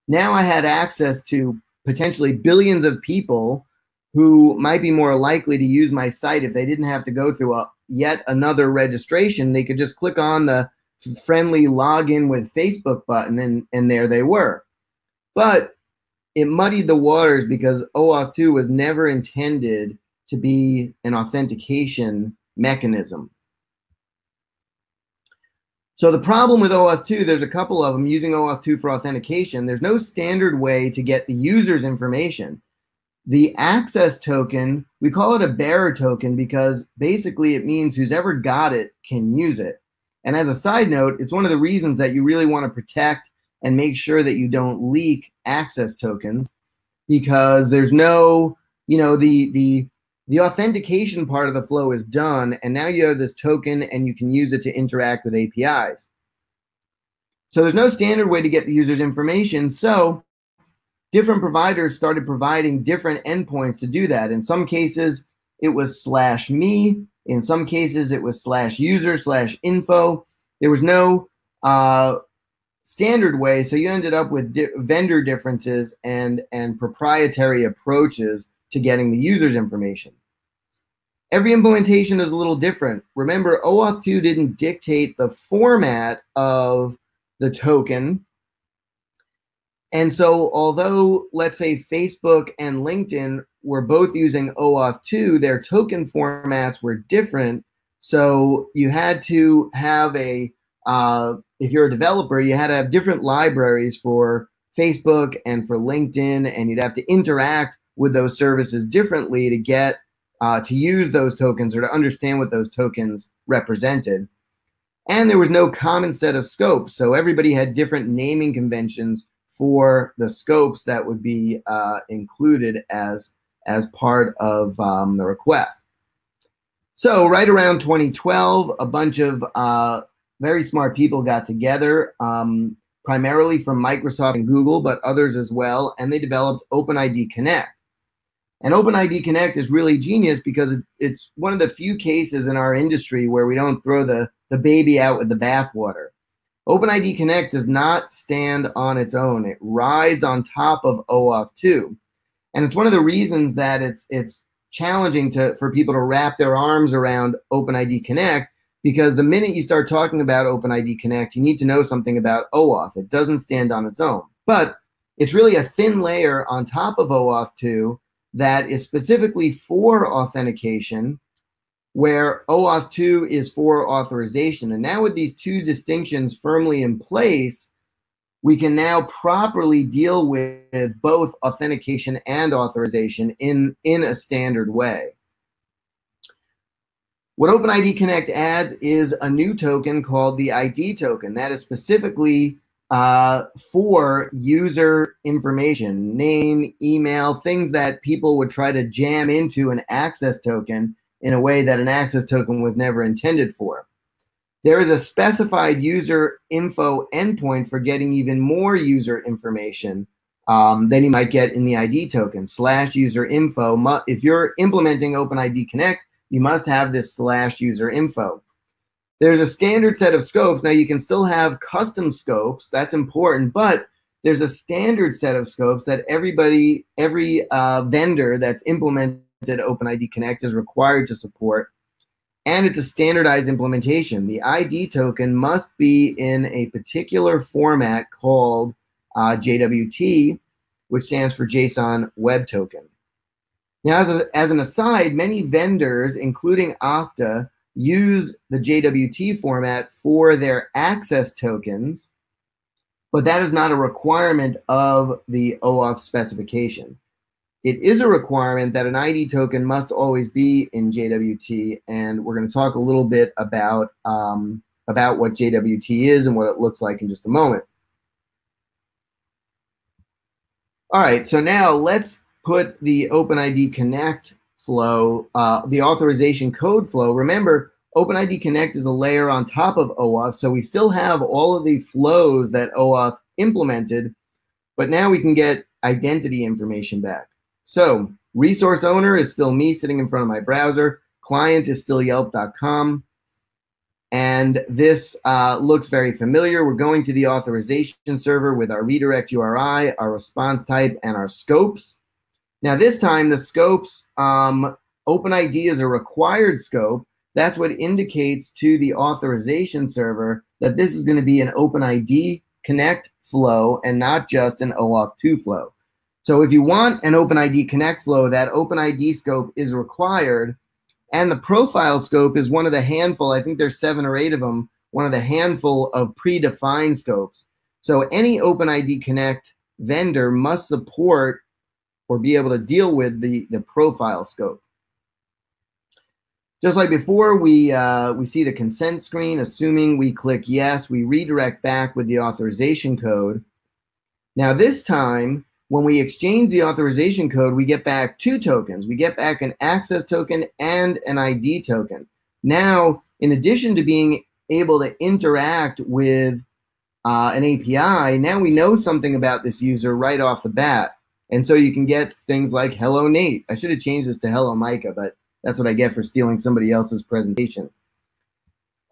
now I had access to potentially billions of people who might be more likely to use my site if they didn't have to go through yet another registration. They could just click on the friendly login with Facebook button, and there they were. But it muddied the waters because OAuth 2 was never intended to be an authentication mechanism. So the problem with OAuth 2, there's a couple of them using OAuth 2 for authentication. There's no standard way to get the user's information. The access token, we call it a bearer token because basically it means who's ever got it can use it. And as a side note, it's one of the reasons that you really want to protect and make sure that you don't leak access tokens, because there's no, the authentication part of the flow is done, and now you have this token and you can use it to interact with APIs. So there's no standard way to get the user's information, so different providers started providing different endpoints to do that. In some cases, it was /me. In some cases, it was /user/info. There was no standard way, so you ended up with vendor differences and proprietary approaches to getting the user's information. Every implementation is a little different. Remember, OAuth 2 didn't dictate the format of the token. And so although, let's say, Facebook and LinkedIn were both using OAuth 2, their token formats were different. So you had to have if you're a developer, you had to have different libraries for Facebook and for LinkedIn, and you'd have to interact with those services differently to get to use those tokens or to understand what those tokens represented. And there was no common set of scopes. So everybody had different naming conventions for the scopes that would be included as part of the request. So right around 2012, a bunch of very smart people got together, primarily from Microsoft and Google, but others as well, and they developed OpenID Connect. And OpenID Connect is really genius because it's one of the few cases in our industry where we don't throw the baby out with the bathwater. OpenID Connect does not stand on its own. It rides on top of OAuth 2. And it's one of the reasons that it's challenging for people to wrap their arms around OpenID Connect, because the minute you start talking about OpenID Connect, you need to know something about OAuth. It doesn't stand on its own. But it's really a thin layer on top of OAuth 2 that is specifically for authentication, where OAuth 2 is for authorization. And now with these two distinctions firmly in place, we can now properly deal with both authentication and authorization in a standard way. What OpenID Connect adds is a new token called the ID token that is specifically for user information, name, email, things that people would try to jam into an access token in a way that an access token was never intended for. There is a specified user info endpoint for getting even more user information than you might get in the ID token, /userinfo. If you're implementing OpenID Connect, you must have this /userinfo. There's a standard set of scopes. Now, you can still have custom scopes. That's important, but there's a standard set of scopes that every vendor that's implemented OpenID Connect is required to support, and it's a standardized implementation. The ID token must be in a particular format called JWT, which stands for JSON Web Token. Now, as an aside, many vendors, including Okta, use the JWT format for their access tokens, but that is not a requirement of the OAuth specification. It is a requirement that an ID token must always be in JWT, and we're going to talk a little bit about what JWT is and what it looks like in just a moment. All right, so now let's put the OpenID Connect flow, the authorization code flow. Remember, OpenID Connect is a layer on top of OAuth, so we still have all of the flows that OAuth implemented, but now we can get identity information back. So resource owner is still me sitting in front of my browser. Client is still yelp.com. And this looks very familiar. We're going to the authorization server with our redirect URI, our response type, and our scopes. Now this time the scopes, OpenID is a required scope. That's what indicates to the authorization server that this is going to be an OpenID Connect flow and not just an OAuth 2 flow. So if you want an OpenID Connect flow, that OpenID scope is required. And the profile scope is one of the handful, I think there's 7 or 8 of them, one of the handful of predefined scopes. So any OpenID Connect vendor must support or be able to deal with the profile scope. Just like before, we see the consent screen. Assuming we click yes, we redirect back with the authorization code. Now this time, when we exchange the authorization code, we get back two tokens. We get back an access token and an ID token. Now, in addition to being able to interact with an API, now we know something about this user right off the bat. And so you can get things like, hello, Nate. I should have changed this to hello, Micah, but that's what I get for stealing somebody else's presentation.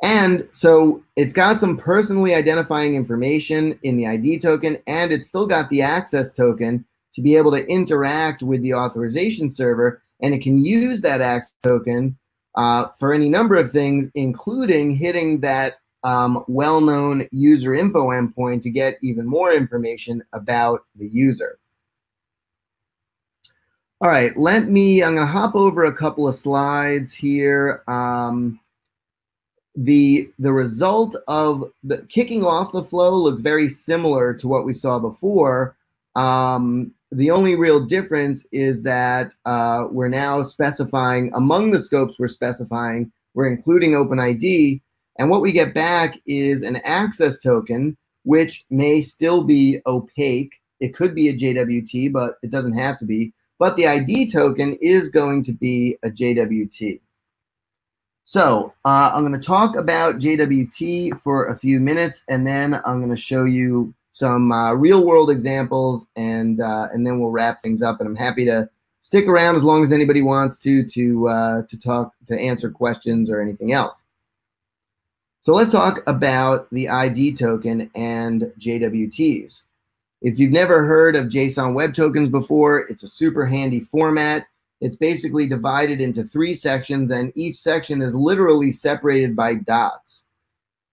And so it's got some personally identifying information in the ID token, and it's still got the access token to be able to interact with the authorization server. And it can use that access token for any number of things, including hitting that well-known user info endpoint to get even more information about the user. All right, I'm going to hop over a couple of slides here. The result of the kicking off the flow looks very similar to what we saw before. The only real difference is that we're now specifying, among the scopes we're including OpenID, and what we get back is an access token, which may still be opaque. It could be a JWT, but it doesn't have to be. But the ID token is going to be a JWT. So I'm going to talk about JWT for a few minutes, and then I'm going to show you some real-world examples, and then we'll wrap things up. And I'm happy to stick around as long as anybody wants to answer questions or anything else. So let's talk about the ID token and JWTs. If you've never heard of JSON Web Tokens before, it's a super handy format. It's basically divided into 3 sections, and each section is literally separated by dots.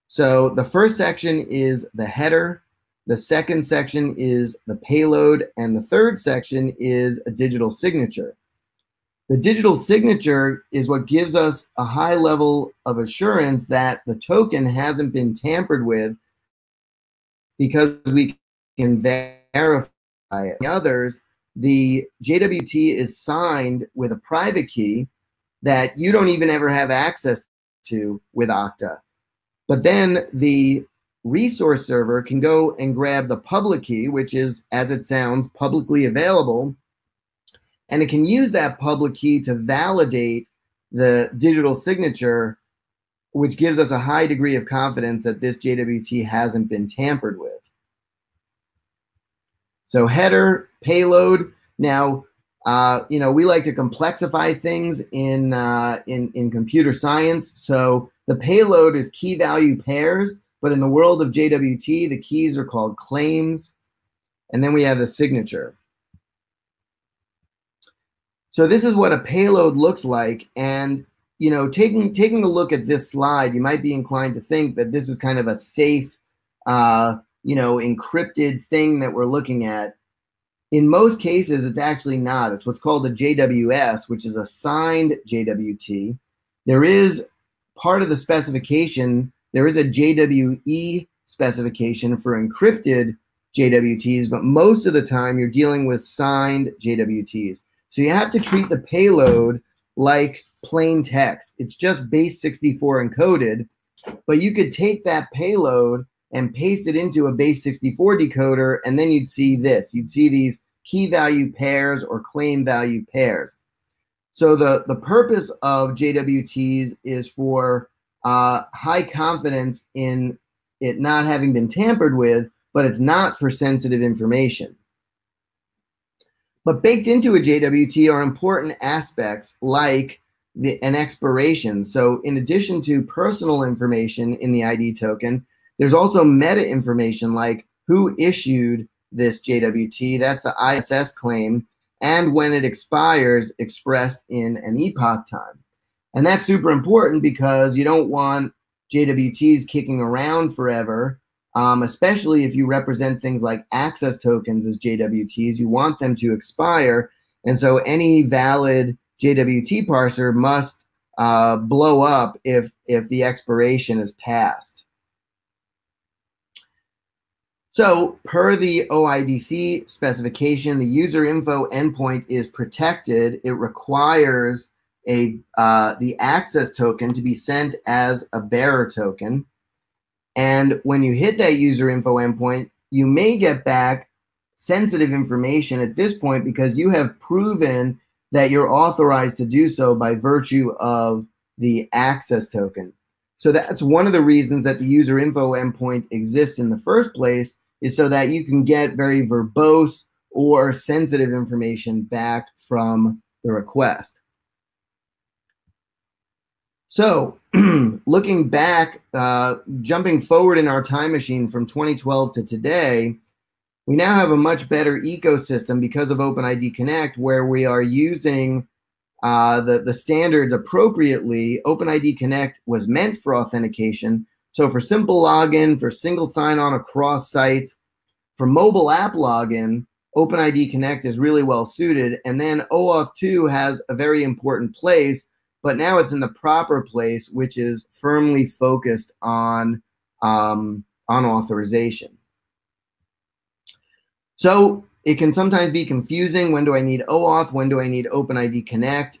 So the first section is the header, the second section is the payload, and the third section is a digital signature. The digital signature is what gives us a high level of assurance that the token hasn't been tampered with, because we can verify it. The others, the JWT is signed with a private key that you don't even ever have access to with Okta. But then the resource server can go and grab the public key, which is, as it sounds, publicly available, and it can use that public key to validate the digital signature, which gives us a high degree of confidence that this JWT hasn't been tampered with. So header, payload. Now, we like to complexify things in computer science. So the payload is key value pairs, but in the world of JWT, the keys are called claims. And then we have the signature. So this is what a payload looks like. And, taking a look at this slide, you might be inclined to think that this is kind of a safe, encrypted thing that we're looking at. In most cases, it's actually not. It's what's called a JWS, which is a signed JWT. There is part of the specification, there is a JWE specification for encrypted JWTs, but most of the time you're dealing with signed JWTs. So you have to treat the payload like plain text. It's just base 64 encoded, but you could take that payload and paste it into a base 64 decoder, and then you'd see this. You'd see these key value pairs or claim value pairs. So the purpose of JWTs is for high confidence in it not having been tampered with, but it's not for sensitive information. But baked into a JWT are important aspects like an expiration. So in addition to personal information in the ID token, there's also meta information like who issued this JWT, that's the ISS claim, and when it expires expressed in an epoch time. And that's super important because you don't want JWTs kicking around forever, especially if you represent things like access tokens as JWTs. You want them to expire, and so any valid JWT parser must blow up if the expiration is passed. So per the OIDC specification, the user info endpoint is protected. It requires the access token to be sent as a bearer token. And when you hit that user info endpoint, you may get back sensitive information at this point because you have proven that you're authorized to do so by virtue of the access token. So that's one of the reasons that the user info endpoint exists in the first place, is so that you can get very verbose or sensitive information back from the request. So looking back, jumping forward in our time machine from 2012 to today, we now have a much better ecosystem because of OpenID Connect, where we are using the standards appropriately. OpenID Connect was meant for authentication. So for simple login, for single sign-on across sites, for mobile app login, OpenID Connect is really well suited. And then OAuth 2 has a very important place, but now it's in the proper place, which is firmly focused on authorization. So it can sometimes be confusing. When do I need OAuth? When do I need OpenID Connect?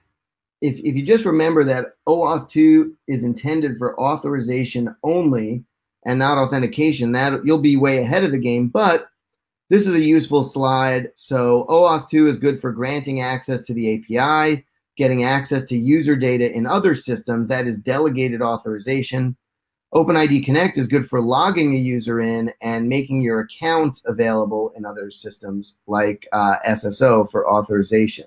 If you just remember that OAuth 2 is intended for authorization only and not authentication, that you'll be way ahead of the game. But this is a useful slide. So OAuth 2 is good for granting access to the API, getting access to user data in other systems. That is delegated authorization. OpenID Connect is good for logging a user in and making your accounts available in other systems like SSO for authorization.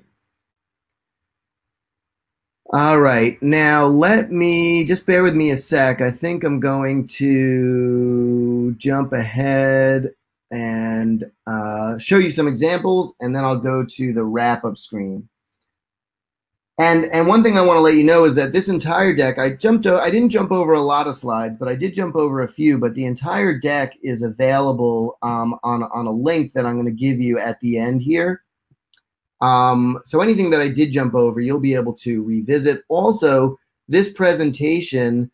All right, now let me, just bear with me a sec. I think I'm going to jump ahead and show you some examples, and then I'll go to the wrap-up screen. And one thing I want to let you know is that this entire deck, I didn't jump over a lot of slides, but I did jump over a few. But the entire deck is available on a link that I'm going to give you at the end here. So anything that I did jump over, you'll be able to revisit. Also, this presentation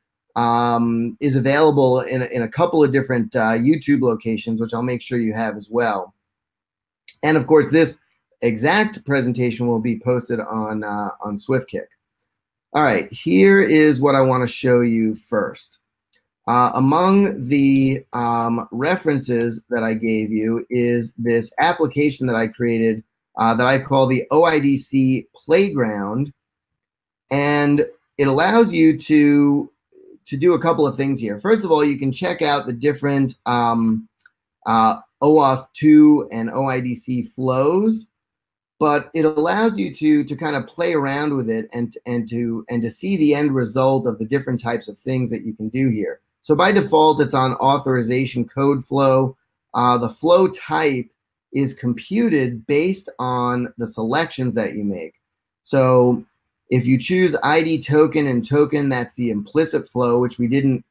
is available in a couple of different YouTube locations, which I'll make sure you have as well. And of course, this exact presentation will be posted on SwiftKick. All right, here is what I want to show you first. Among the references that I gave you is this application that I created that I call the OIDC Playground, and it allows you to do a couple of things here. First of all, you can check out the different OAuth 2 and OIDC flows, but it allows you to kind of play around with it and to see the end result of the different types of things that you can do here. So by default, it's on authorization code flow. The flow type is computed based on the selections that you make. So if you choose ID token and token, that's the implicit flow, which we didn't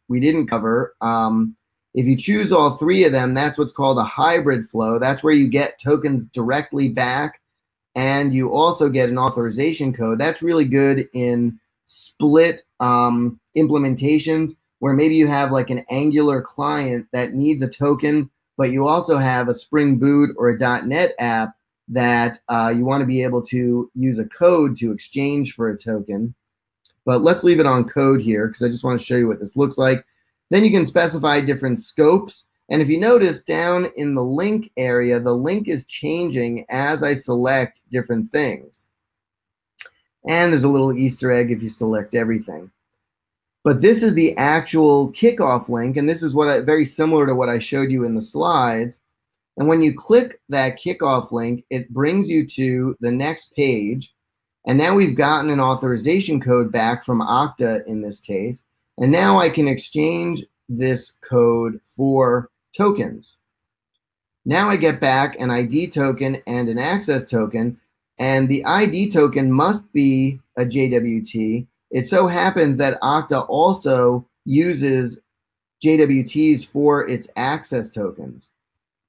cover. If you choose all three of them, that's what's called a hybrid flow. That's where you get tokens directly back, and you also get an authorization code. That's really good in split implementations, where maybe you have like an Angular client that needs a token, but you also have a Spring Boot or a .NET app that you want to be able to use a code to exchange for a token. But let's leave it on code here because I just want to show you what this looks like. Then you can specify different scopes. And if you notice down in the link area, the link is changing as I select different things. And there's a little Easter egg if you select everything. But this is the actual kickoff link, and this is very similar to what I showed you in the slides. And when you click that kickoff link, it brings you to the next page. And now we've gotten an authorization code back from Okta in this case. And now I can exchange this code for tokens. Now I get back an ID token and an access token, and the ID token must be a JWT. It so happens that Okta also uses JWTs for its access tokens.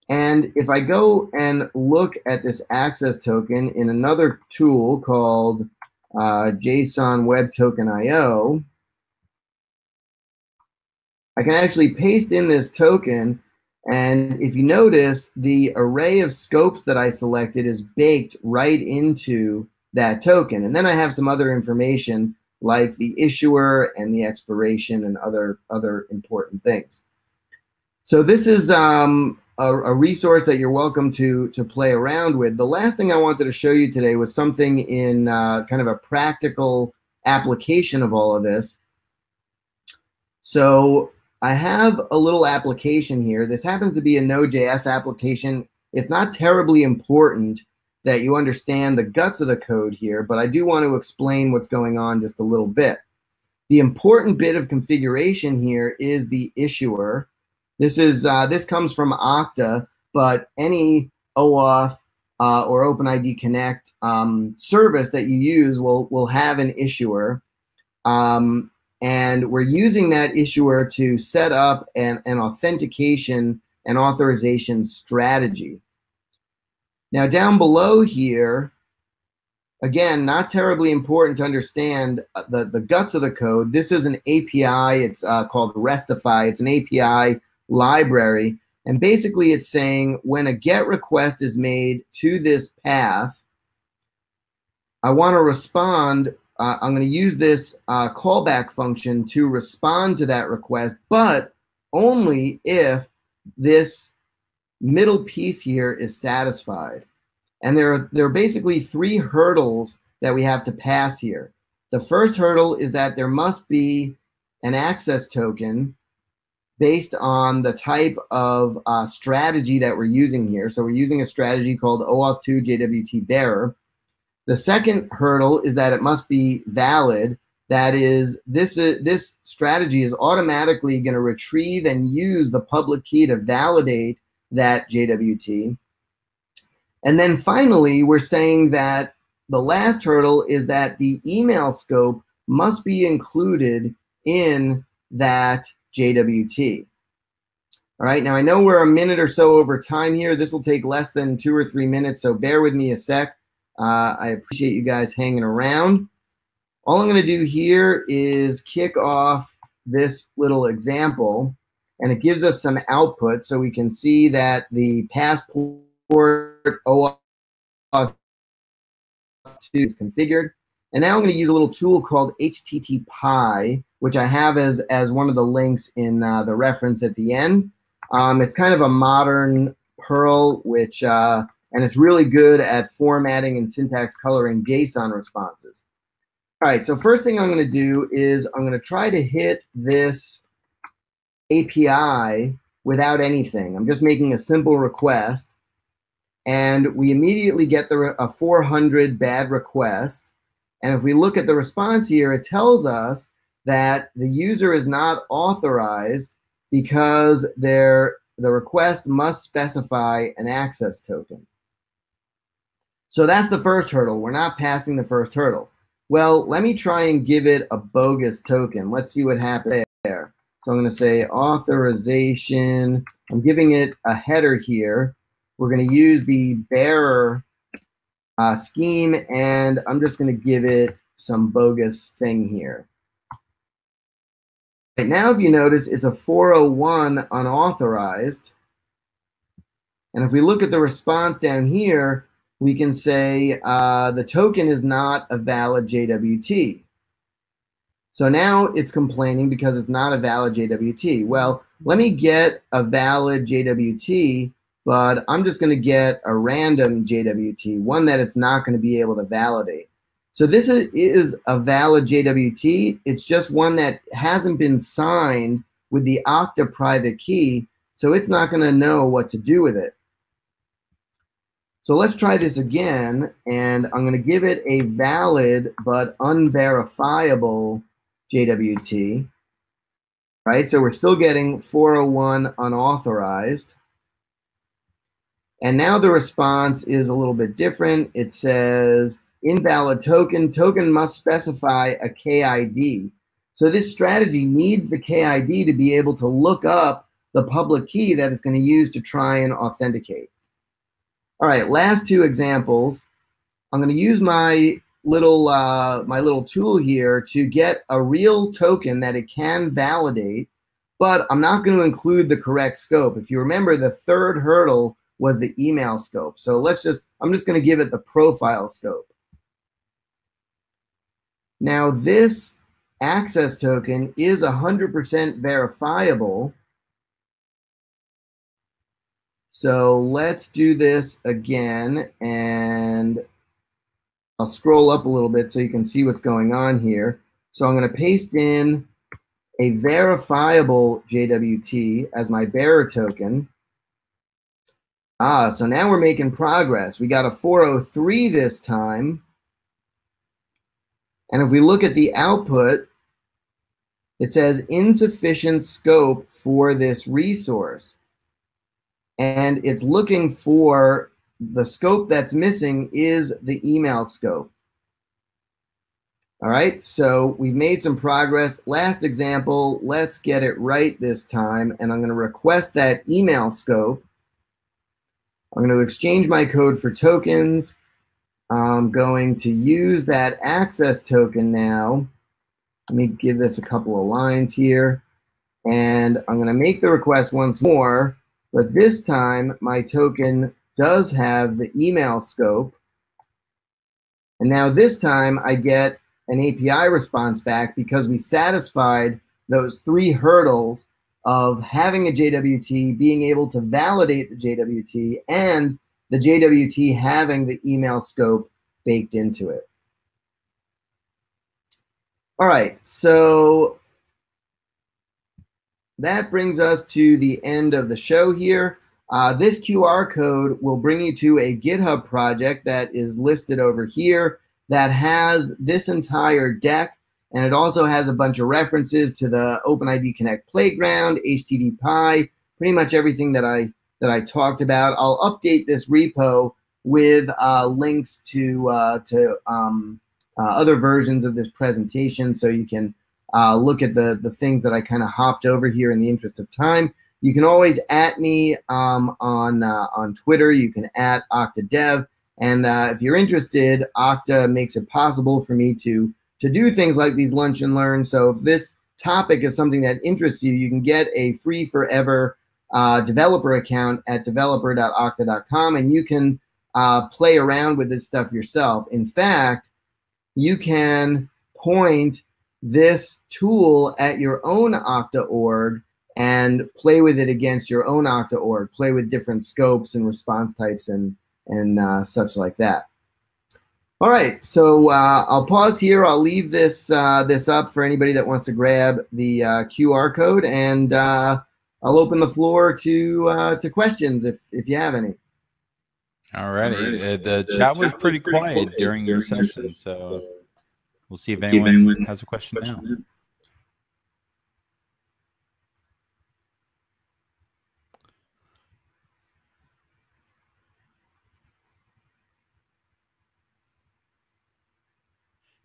And if I go and look at this access token in another tool called JSON Web Token IO, I can actually paste in this token, And if you notice, the array of scopes that I selected is baked right into that token. And then I have some other information like the issuer and the expiration and other important things. So this is a resource that you're welcome to play around with. The last thing I wanted to show you today was something in kind of a practical application of all of this. So I have a little application here. This happens to be a Node.js application. It's not terribly important that you understand the guts of the code here, but I do want to explain what's going on just a little bit. The important bit of configuration here is the issuer. This comes from Okta, but any OAuth or OpenID Connect service that you use will have an issuer. And we're using that issuer to set up an authentication and authorization strategy. Now down below here, again, not terribly important to understand the guts of the code. This is an API. It's called Restify. It's an API library. And basically it's saying when a GET request is made to this path, I want to respond. I'm going to use this callback function to respond to that request, but only if this middle piece here is satisfied. And there are basically three hurdles that we have to pass here. The first hurdle is that there must be an access token based on the type of strategy that we're using here. So we're using a strategy called OAuth 2 JWT bearer. The second hurdle is that it must be valid. That is, this strategy is automatically going to retrieve and use the public key to validate that JWT. And then finally, we're saying that the last hurdle is that the email scope must be included in that JWT. All right, now I know we're a minute or so over time here. This will take less than 2 or 3 minutes, so bear with me a sec. I appreciate you guys hanging around. All I'm going to do here is kick off this little example, and it gives us some output so we can see that the passport OAuth 2 is configured. And now I'm going to use a little tool called HTTPy, which I have as one of the links in the reference at the end. It's kind of a modern Perl, which and it's really good at formatting and syntax coloring JSON responses. All right, so first thing I'm going to do is I'm going to try to hit this API without anything. I'm just making a simple request, and we immediately get a 400 bad request. And if we look at the response here, it tells us that the user is not authorized because the request must specify an access token. So that's the first hurdle. We're not passing the first hurdle. Well, let me try and give it a bogus token. Let's see what happens there. So I'm going to say authorization. I'm giving it a header here. We're going to use the bearer scheme, and I'm just going to give it some bogus thing here. Right now, if you notice, it's a 401 unauthorized. And if we look at the response down here, we can say the token is not a valid JWT. So now it's complaining because it's not a valid JWT. Well, let me get a valid JWT, but I'm just going to get a random JWT, one that it's not going to be able to validate. So this is a valid JWT. It's just one that hasn't been signed with the Okta private key, so it's not going to know what to do with it. So let's try this again, and I'm going to give it a valid but unverifiable JWT. Right, so we're still getting 401 unauthorized. And now the response is a little bit different. It says invalid token. Token must specify a KID. So this strategy needs the KID to be able to look up the public key that it's going to use to try and authenticate. All right, last two examples. I'm going to use my little tool here to get a real token that it can validate. but I'm not going to include the correct scope. If you remember, the third hurdle was the email scope. So I'm just going to give it the profile scope. Now this access token is 100% verifiable. So let's do this again, and I'll scroll up a little bit so you can see what's going on here. So I'm going to paste in a verifiable JWT as my bearer token. So now we're making progress. We got a 403 this time. And if we look at the output, it says insufficient scope for this resource. And it's looking for the scope that's missing is the email scope. All right, so we've made some progress. Last example, let's get it right this time. And I'm going to request that email scope. I'm going to exchange my code for tokens. I'm going to use that access token now. Let me give this a couple of lines here. And I'm going to make the request once more. But this time, my token does have the email scope. And now this time, I get an API response back because we satisfied those 3 hurdles of having a JWT, being able to validate the JWT, and the JWT having the email scope baked into it. All right, so that brings us to the end of the show here. This QR code will bring you to a GitHub project that is listed over here that has this entire deck, and it also has a bunch of references to the OpenID Connect Playground, HTTP, pretty much everything that I talked about. I'll update this repo with links to other versions of this presentation, so you can look at the things that I kind of hopped over here in the interest of time. You can always @ me on Twitter. You can @ OctaDev. And if you're interested, Okta makes it possible for me to do things like these lunch and learn. So if this topic is something that interests you, you can get a free forever developer account at developer.okta.com, and you can play around with this stuff yourself. In fact, you can point this tool at your own Okta org and play with it against your own Okta org, play with different scopes and response types and such like that. All right, so I'll pause here. I'll leave this up for anybody that wants to grab the QR code, and I'll open the floor to questions if you have any. All righty. The chat was pretty quiet during your session, so we'll see if anyone has a question now.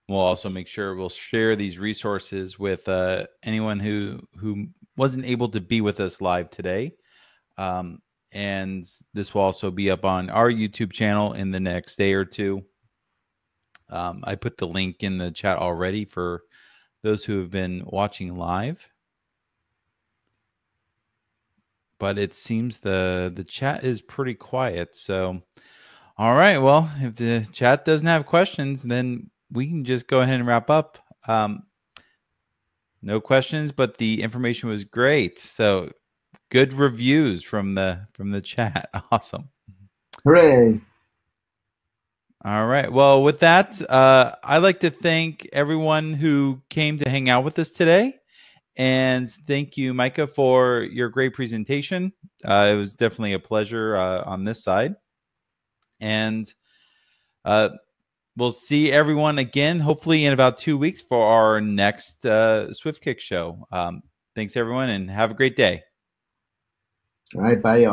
We'll also make sure we'll share these resources with anyone who wasn't able to be with us live today. And this will also be up on our YouTube channel in the next day or two. I put the link in the chat already for those who have been watching live. But it seems the chat is pretty quiet. So, all right. Well, if the chat doesn't have questions, then we can just go ahead and wrap up. No questions, but the information was great. So good reviews from the chat. Awesome. Hooray. All right. Well, with that, I'd like to thank everyone who came to hang out with us today. And thank you, Micah, for your great presentation. It was definitely a pleasure on this side. And we'll see everyone again, hopefully in about 2 weeks for our next SwiftKick show. Thanks, everyone, and have a great day. All right, bye, y'all.